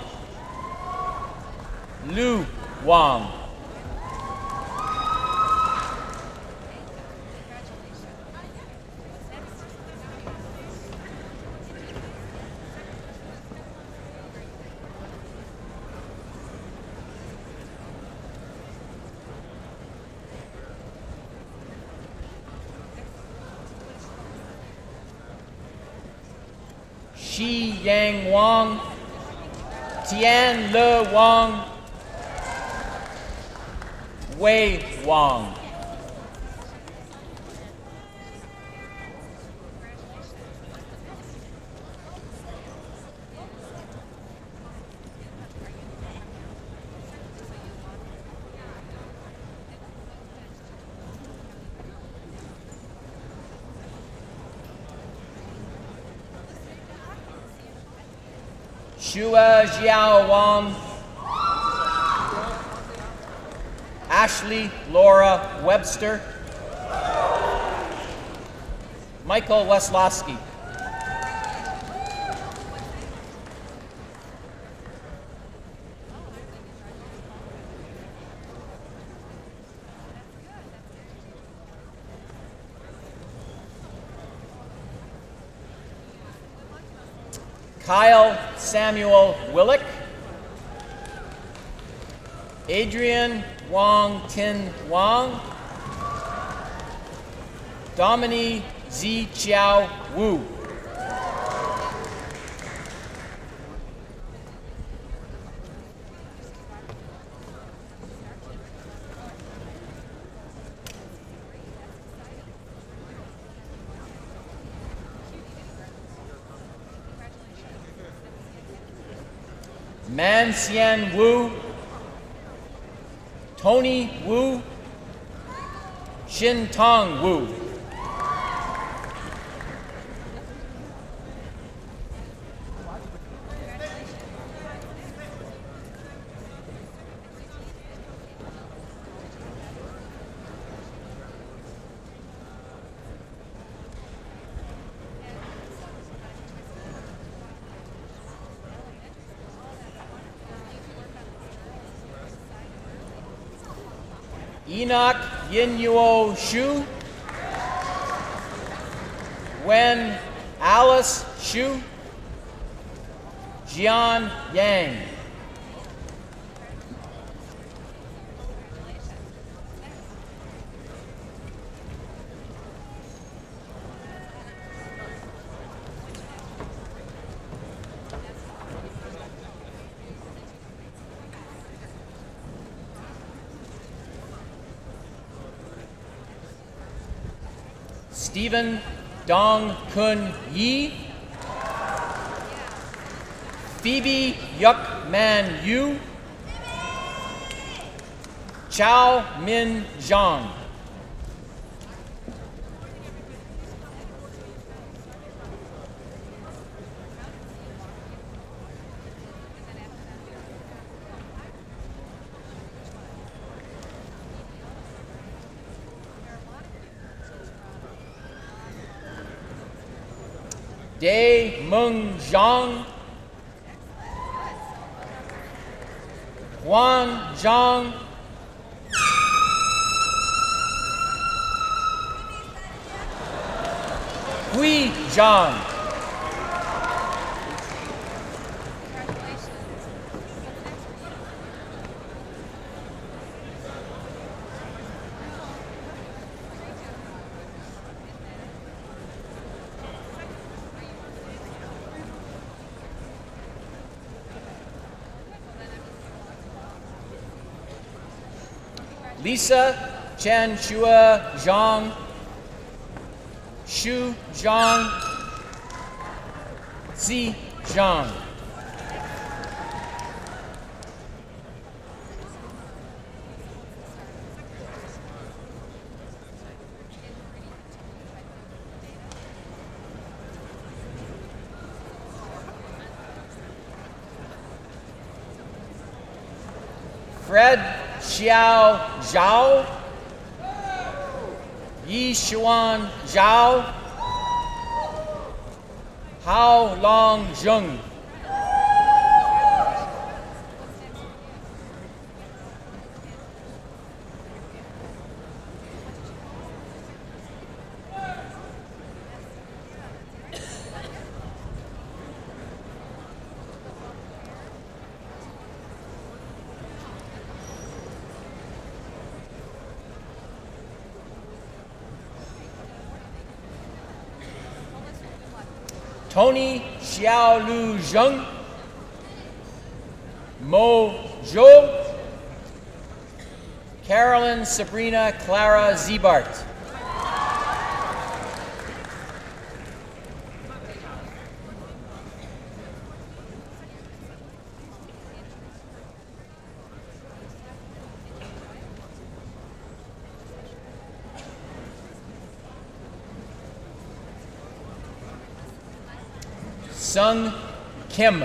Lu Wong. Shi Yang Wang, Tian Le Wang, Wei Wang. Shua Jiao Wang, Ashley Laura Webster, Michael Weslowski. Kyle Samuel Willick, Adrian Wong Tin Wang, Dominique Zi Chiao Wu. Man Xian Wu, Tony Wu, Xin Tong Wu. Enoch Yinyuo Shu, Wen Alice Shu, Jian Yang. Stephen Dong Kun Yi, Phoebe Yuk Man Yu, Chao Min Zhang. Dai Meng Zhang, Huan Zhang, Hui Zhang. Lisa Chen Shua Zhang, Xu Zhang, Zi Zhang. Fred Xiao Zhao, Yi Xuan Zhao, Hao Long Zheng. Tony Xiaolu Zheng, Mo Zhou, Carolyn Sabrina Clara Zebart. Sung Kim.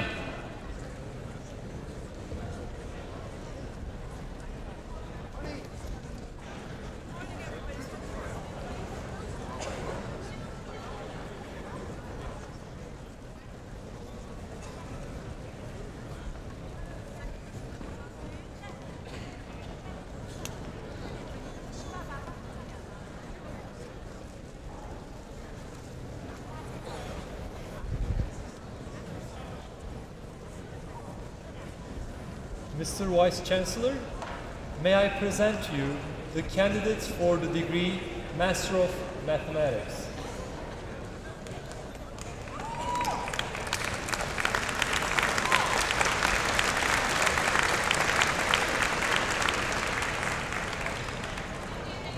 Mr. Vice Chancellor, may I present to you the candidates for the degree Master of Mathematics.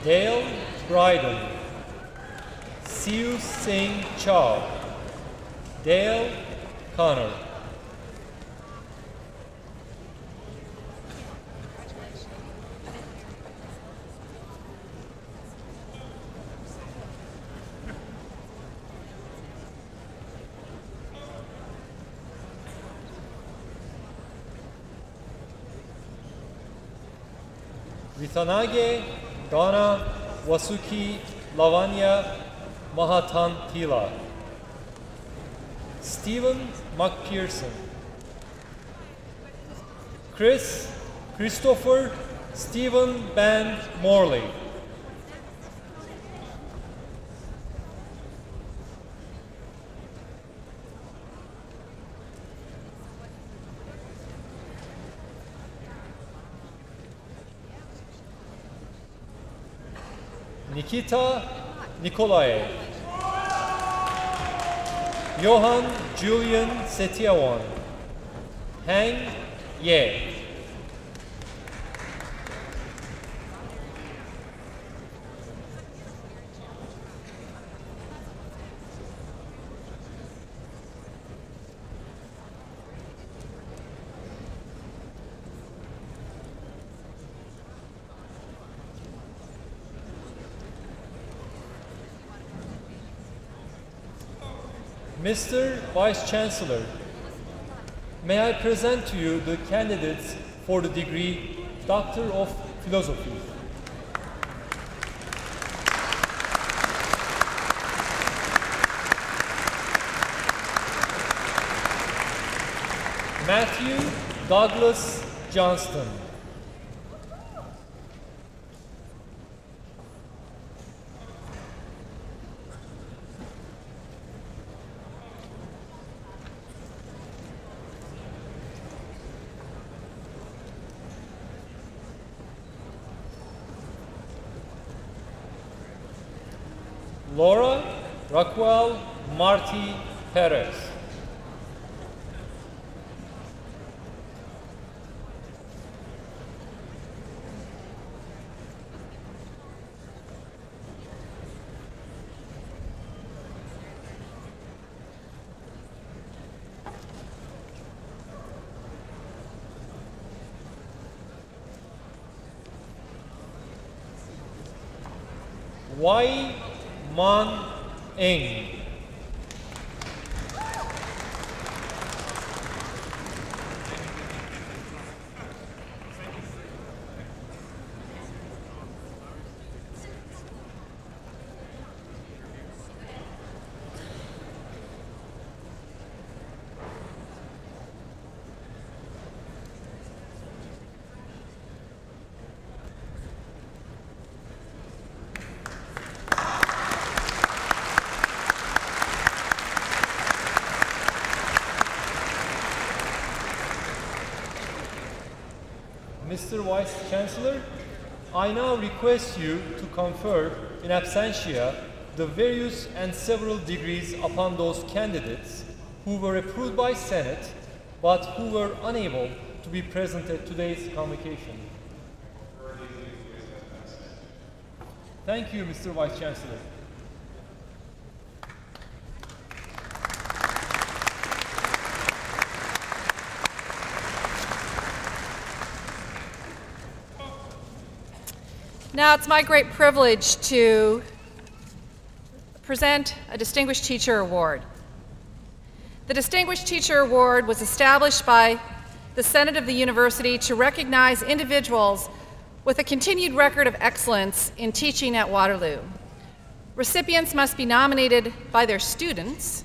Dale Bryden, Siu Sing Chow, Dale Connor, Ritanage, Donna, Wasuki, Lavanya, Mahatantila. Stephen McPherson. Christopher Stephen Ben Morley. Nikita Nikolaev. Johan Julian Setiawan. Hang Ye. Mr. Vice Chancellor, may I present to you the candidates for the degree Doctor of Philosophy. Matthew Douglas Johnston. Laura Raquel Marti Perez. Wai Man Eng. Mr. Vice Chancellor, I now request you to confer in absentia the various and several degrees upon those candidates who were approved by Senate but who were unable to be present at today's convocation. Thank you, Mr. Vice Chancellor. Now it's my great privilege to present a Distinguished Teacher Award. The Distinguished Teacher Award was established by the Senate of the University to recognize individuals with a continued record of excellence in teaching at Waterloo. Recipients must be nominated by their students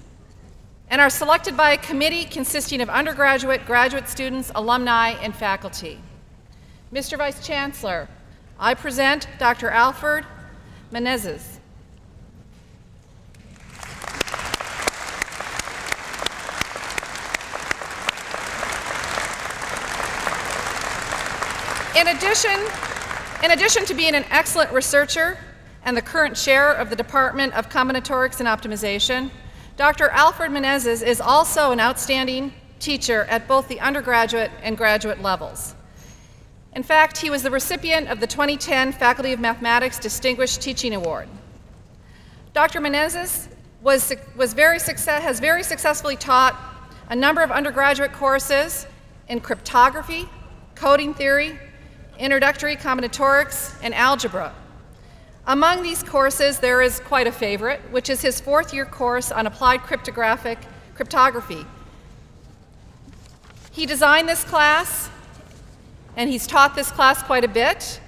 and are selected by a committee consisting of undergraduate, graduate students, alumni, and faculty. Mr. Vice Chancellor, I present Dr. Alfred Menezes. In addition to being an excellent researcher and the current chair of the Department of Combinatorics and Optimization, Dr. Alfred Menezes is also an outstanding teacher at both the undergraduate and graduate levels. In fact, he was the recipient of the 2010 Faculty of Mathematics Distinguished Teaching Award. Dr. Menezes has very successfully taught a number of undergraduate courses in cryptography, coding theory, introductory combinatorics, and algebra. Among these courses, there is quite a favorite, which is his fourth-year course on applied cryptography. He designed this class, and he's taught this class quite a bit,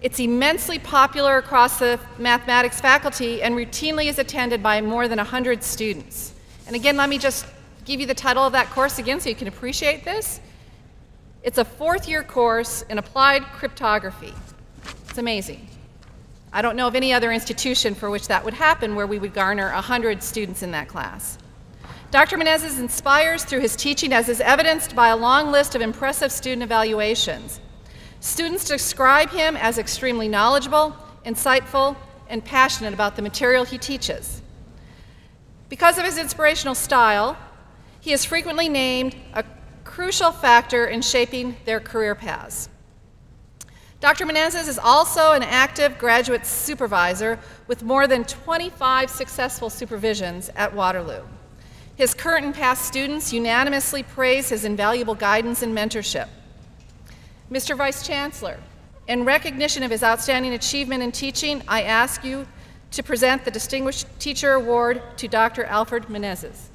It's immensely popular across the mathematics faculty and routinely is attended by more than 100 students. And again, let me just give you the title of that course again so you can appreciate this. It's a fourth-year course in applied cryptography. It's amazing. I don't know of any other institution for which that would happen where we would garner 100 students in that class. Dr. Menezes inspires through his teaching, as is evidenced by a long list of impressive student evaluations. Students describe him as extremely knowledgeable, insightful, and passionate about the material he teaches. Because of his inspirational style, he is frequently named a crucial factor in shaping their career paths. Dr. Menezes is also an active graduate supervisor with more than 25 successful supervisions at Waterloo. His current and past students unanimously praise his invaluable guidance and mentorship. Mr. Vice Chancellor, in recognition of his outstanding achievement in teaching, I ask you to present the Distinguished Teacher Award to Dr. Alfred Menezes.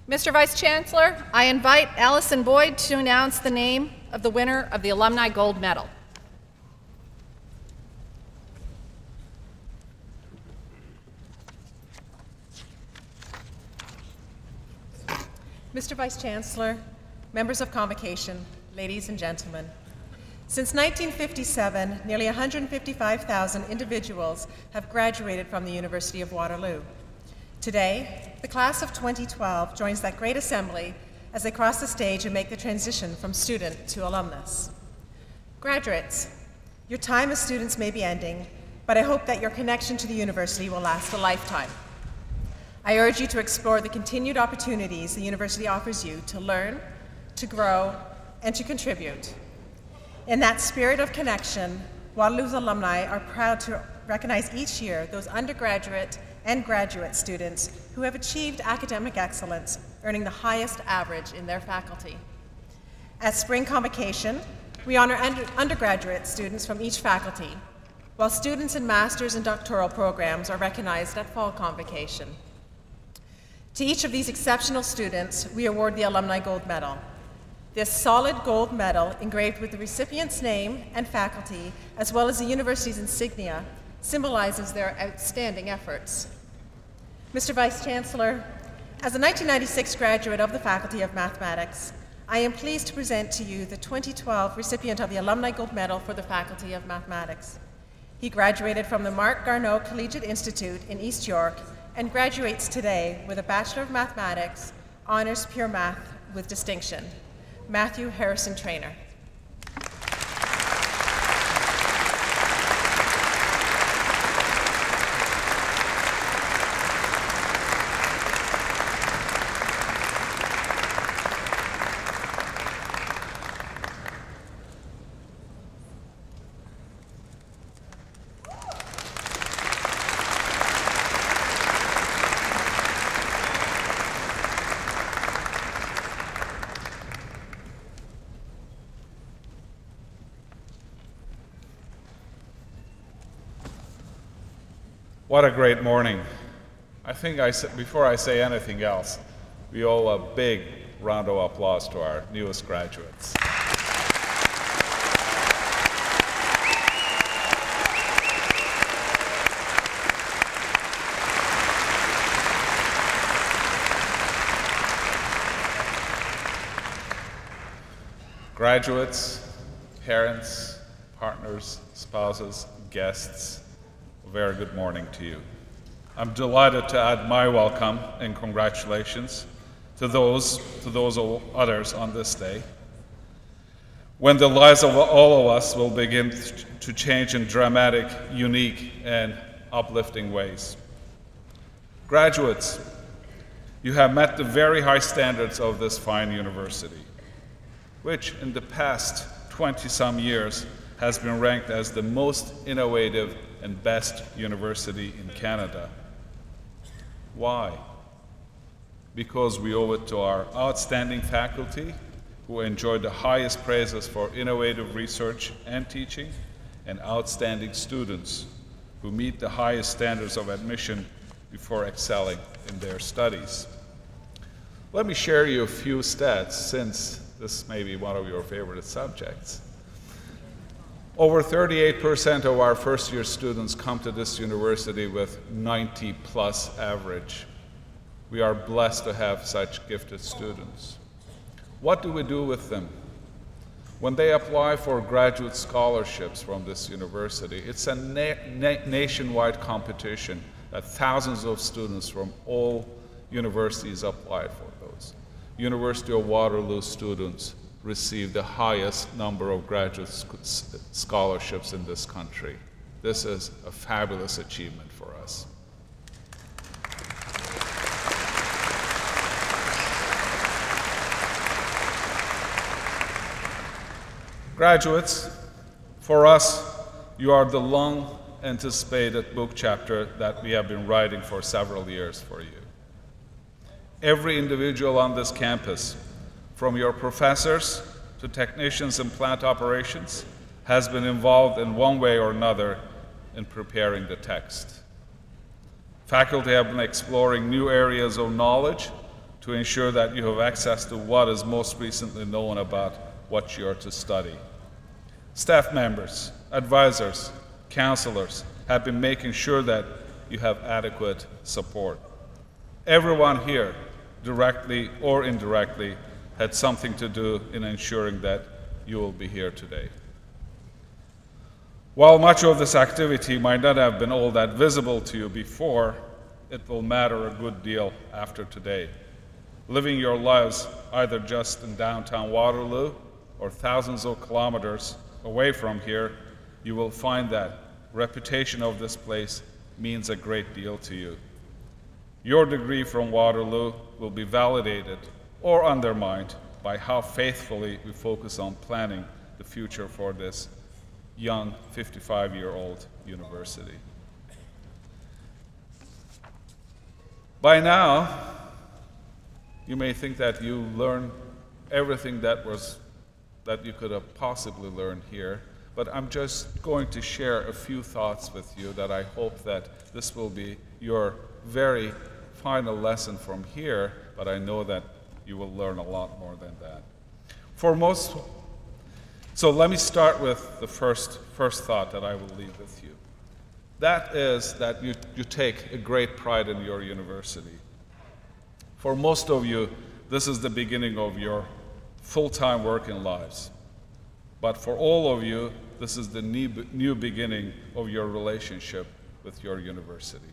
Mr. Vice Chancellor, I invite Allison Boyd to announce the name of the winner of the Alumni Gold Medal. Mr. Vice Chancellor, members of Convocation, ladies and gentlemen, since 1957, nearly 155,000 individuals have graduated from the University of Waterloo. Today, the class of 2012 joins that great assembly as they cross the stage and make the transition from student to alumnus. Graduates, your time as students may be ending, but I hope that your connection to the university will last a lifetime. I urge you to explore the continued opportunities the university offers you to learn, to grow, and to contribute. In that spirit of connection, Waterloo's alumni are proud to recognize each year those undergraduate and graduate students who have achieved academic excellence, earning the highest average in their faculty. At Spring Convocation, we honor undergraduate students from each faculty, while students in master's and doctoral programs are recognized at Fall Convocation. To each of these exceptional students, we award the Alumni Gold Medal. This solid gold medal, engraved with the recipient's name and faculty, as well as the university's insignia, symbolizes their outstanding efforts. Mr. Vice Chancellor, as a 1996 graduate of the Faculty of Mathematics, I am pleased to present to you the 2012 recipient of the Alumni Gold Medal for the Faculty of Mathematics. He graduated from the Mark Garneau Collegiate Institute in East York and graduates today with a Bachelor of Mathematics, Honors Pure Math with distinction. Matthew Harrison Traynor. What a great morning. I think before I say anything else, we owe a big round of applause to our newest graduates. Graduates, parents, partners, spouses, guests, a very good morning to you. I'm delighted to add my welcome and congratulations to those others on this day, when the lives of all of us will begin to change in dramatic, unique, and uplifting ways. Graduates, you have met the very high standards of this fine university, which in the past 20-some years has been ranked as the most innovative and best university in Canada. Why? Because we owe it to our outstanding faculty who enjoyed the highest praises for innovative research and teaching, and outstanding students who meet the highest standards of admission before excelling in their studies. Let me share you a few stats, since this may be one of your favorite subjects. Over 38% of our first-year students come to this university with 90+ average. We are blessed to have such gifted students. What do we do with them? When they apply for graduate scholarships from this university, it's a nationwide competition that thousands of students from all universities apply for those. University of Waterloo students receive the highest number of graduate scholarships in this country. This is a fabulous achievement for us. Graduates, for us, you are the long anticipated book chapter that we have been writing for several years for you. Every individual on this campus, from your professors to technicians in plant operations, has been involved in one way or another in preparing the text. Faculty have been exploring new areas of knowledge to ensure that you have access to what is most recently known about what you are to study. Staff members, advisors, counselors have been making sure that you have adequate support. Everyone here, directly or indirectly, had something to do in ensuring that you will be here today. While much of this activity might not have been all that visible to you before, it will matter a good deal after today. Living your lives either just in downtown Waterloo or thousands of kilometers away from here, you will find that reputation of this place means a great deal to you. Your degree from Waterloo will be validated or undermined by how faithfully we focus on planning the future for this young 55-year-old university. By now, you may think that you learned everything that you could have possibly learned here, but I'm just going to share a few thoughts with you that I hope that this will be your very final lesson from here, but I know that you will learn a lot more than that. So let me start with the first thought that I will leave with you. That is that you take a great pride in your university. For most of you, this is the beginning of your full-time working lives. But for all of you, this is the new beginning of your relationship with your university.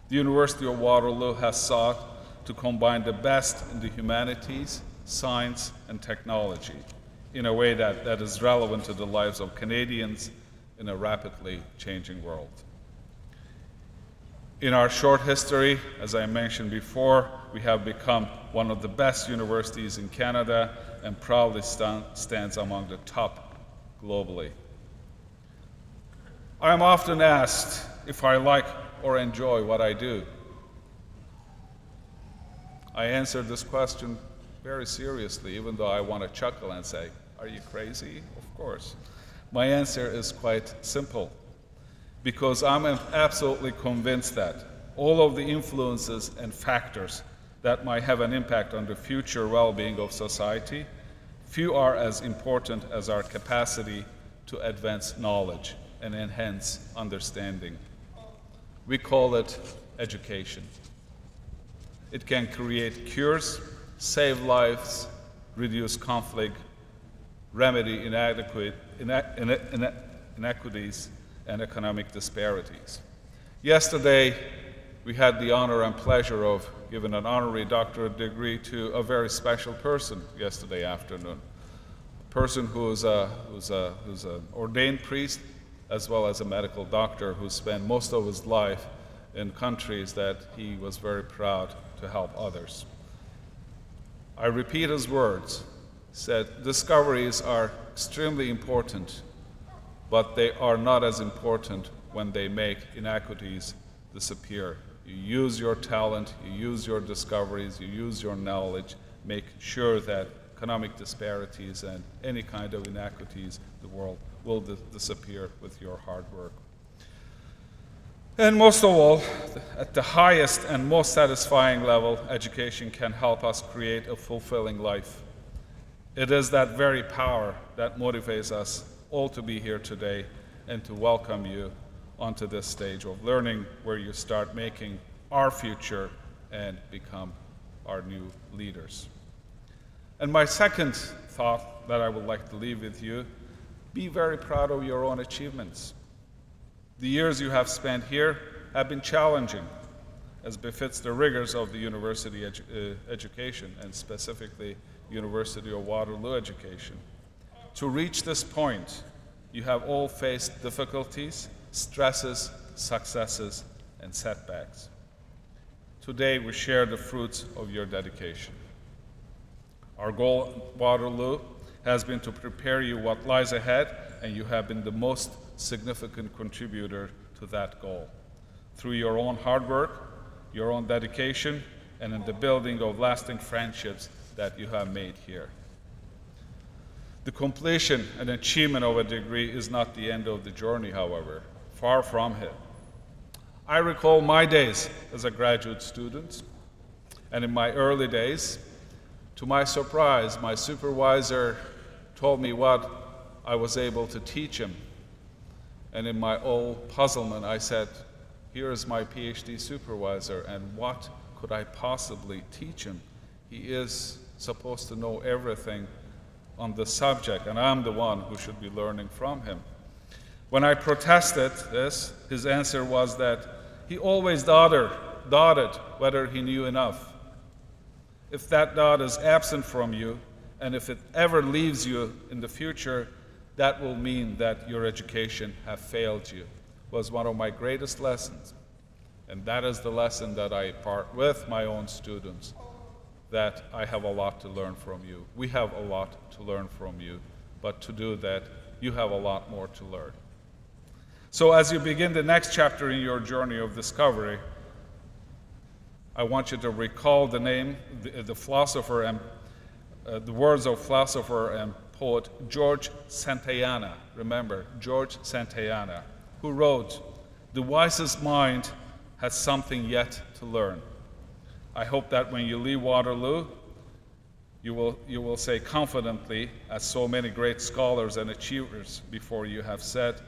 The University of Waterloo has sought to combine the best in the humanities, science, and technology in a way that is relevant to the lives of Canadians in a rapidly changing world. In our short history, as I mentioned before, we have become one of the best universities in Canada and proudly stands among the top globally. I am often asked if I like or enjoy what I do. I answer this question very seriously, even though I want to chuckle and say, "Are you crazy?" Of course. My answer is quite simple, because I'm absolutely convinced that all of the influences and factors that might have an impact on the future well-being of society, few are as important as our capacity to advance knowledge and enhance understanding. We call it education. It can create cures, save lives, reduce conflict, remedy inequities and economic disparities. Yesterday, we had the honor and pleasure of giving an honorary doctorate degree to a very special person yesterday afternoon. A person who's an ordained priest as well as a medical doctor who spent most of his life in countries that he was very proud to help others. I repeat his words. He said, "Discoveries are extremely important, but they are not as important when they make inequities disappear. You use your talent, you use your discoveries, you use your knowledge, make sure that economic disparities and any kind of inequities in the world will disappear with your hard work. And most of all, at the highest and most satisfying level, education can help us create a fulfilling life. It is that very power that motivates us all to be here today and to welcome you onto this stage of learning, where you start making our future and become our new leaders. And my second thought that I would like to leave with you, be very proud of your own achievements. The years you have spent here have been challenging, as befits the rigors of the university education, and specifically University of Waterloo education. To reach this point, you have all faced difficulties, stresses, successes, and setbacks. Today, we share the fruits of your dedication. Our goal at Waterloo has been to prepare you what lies ahead, and you have been the most significant contributor to that goal. Through your own hard work, your own dedication, and in the building of lasting friendships that you have made here. The completion and achievement of a degree is not the end of the journey, however. Far from it. I recall my days as a graduate student, and in my early days, to my surprise, my supervisor told me what I was able to teach him. And in my old puzzlement, I said, here is my PhD supervisor, and what could I possibly teach him? He is supposed to know everything on the subject, and I'm the one who should be learning from him. When I protested this, his answer was that he always doubted whether he knew enough. If that doubt is absent from you, and if it ever leaves you in the future, that will mean that your education has failed you, was one of my greatest lessons. And that is the lesson that I impart with my own students, that I have a lot to learn from you. We have a lot to learn from you, but to do that, you have a lot more to learn. So as you begin the next chapter in your journey of discovery, I want you to recall the name, the philosopher and the words of philosopher and poet George Santayana. Remember, George Santayana, who wrote, "The wisest mind has something yet to learn." I hope that when you leave Waterloo, you will say confidently, as so many great scholars and achievers before you have said,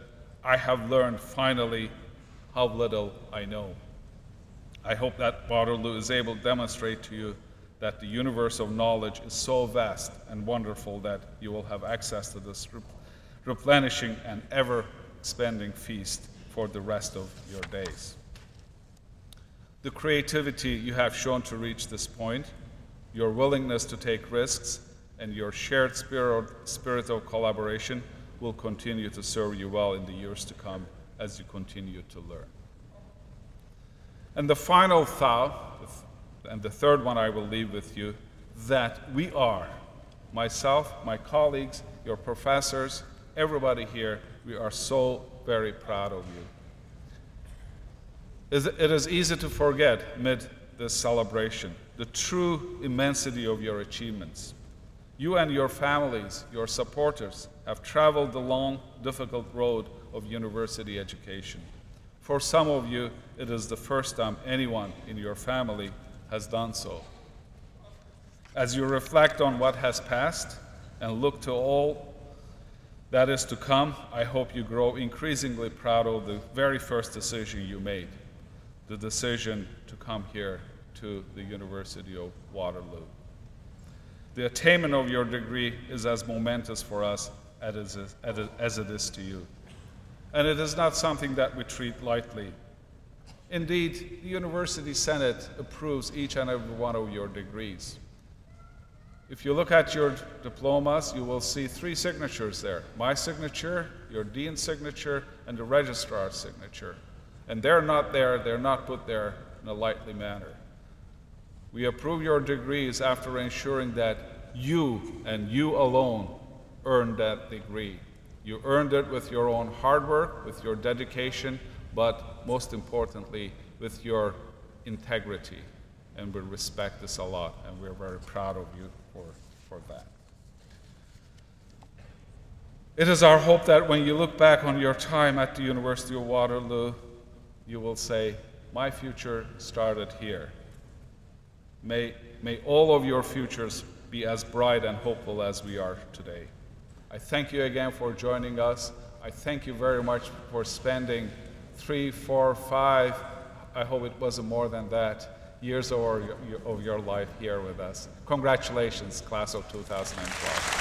"I have learned finally how little I know." I hope that Waterloo is able to demonstrate to you that the universe of knowledge is so vast and wonderful that you will have access to this replenishing and ever-expanding feast for the rest of your days. The creativity you have shown to reach this point, your willingness to take risks, and your shared spirit of collaboration will continue to serve you well in the years to come as you continue to learn. And the final thought, and the third one I will leave with you, that we are, myself, my colleagues, your professors, everybody here, we are so very proud of you. It is easy to forget amid this celebration the true immensity of your achievements. You and your families, your supporters, have traveled the long, difficult road of university education. For some of you, it is the first time anyone in your family has done so. As you reflect on what has passed and look to all that is to come, I hope you grow increasingly proud of the very first decision you made, the decision to come here to the University of Waterloo. The attainment of your degree is as momentous for us as it is to you. And it is not something that we treat lightly. Indeed, the University Senate approves each and every one of your degrees. If you look at your diplomas, you will see 3 signatures there. My signature, your dean's signature, and the registrar's signature. And they're not there, they're not put there in a lightly manner. We approve your degrees after ensuring that you and you alone earned that degree. You earned it with your own hard work, with your dedication, but most importantly, with your integrity. And we respect this a lot, and we're very proud of you for that. It is our hope that when you look back on your time at the University of Waterloo, you will say, my future started here. May all of your futures be as bright and hopeful as we are today. I thank you again for joining us. I thank you very much for spending 3, 4, 5, I hope it wasn't more than that, years of your life here with us. Congratulations, class of 2012.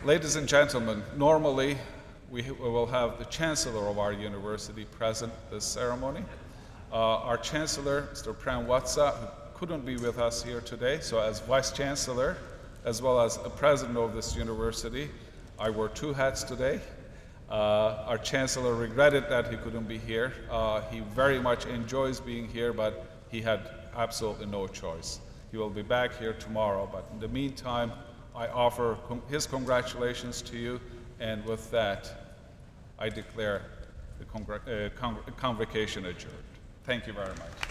Ladies and gentlemen, normally we will have the Chancellor of our university present this ceremony. Our Chancellor, Mr. Prem Watsa, who couldn't be with us here today, so as Vice Chancellor, as well as a President of this university, I wore 2 hats today. Our Chancellor regretted that he couldn't be here. He very much enjoys being here, but he had absolutely no choice. He will be back here tomorrow, but in the meantime, I offer his congratulations to you, and with that, I declare the convocation adjourned. Thank you very much.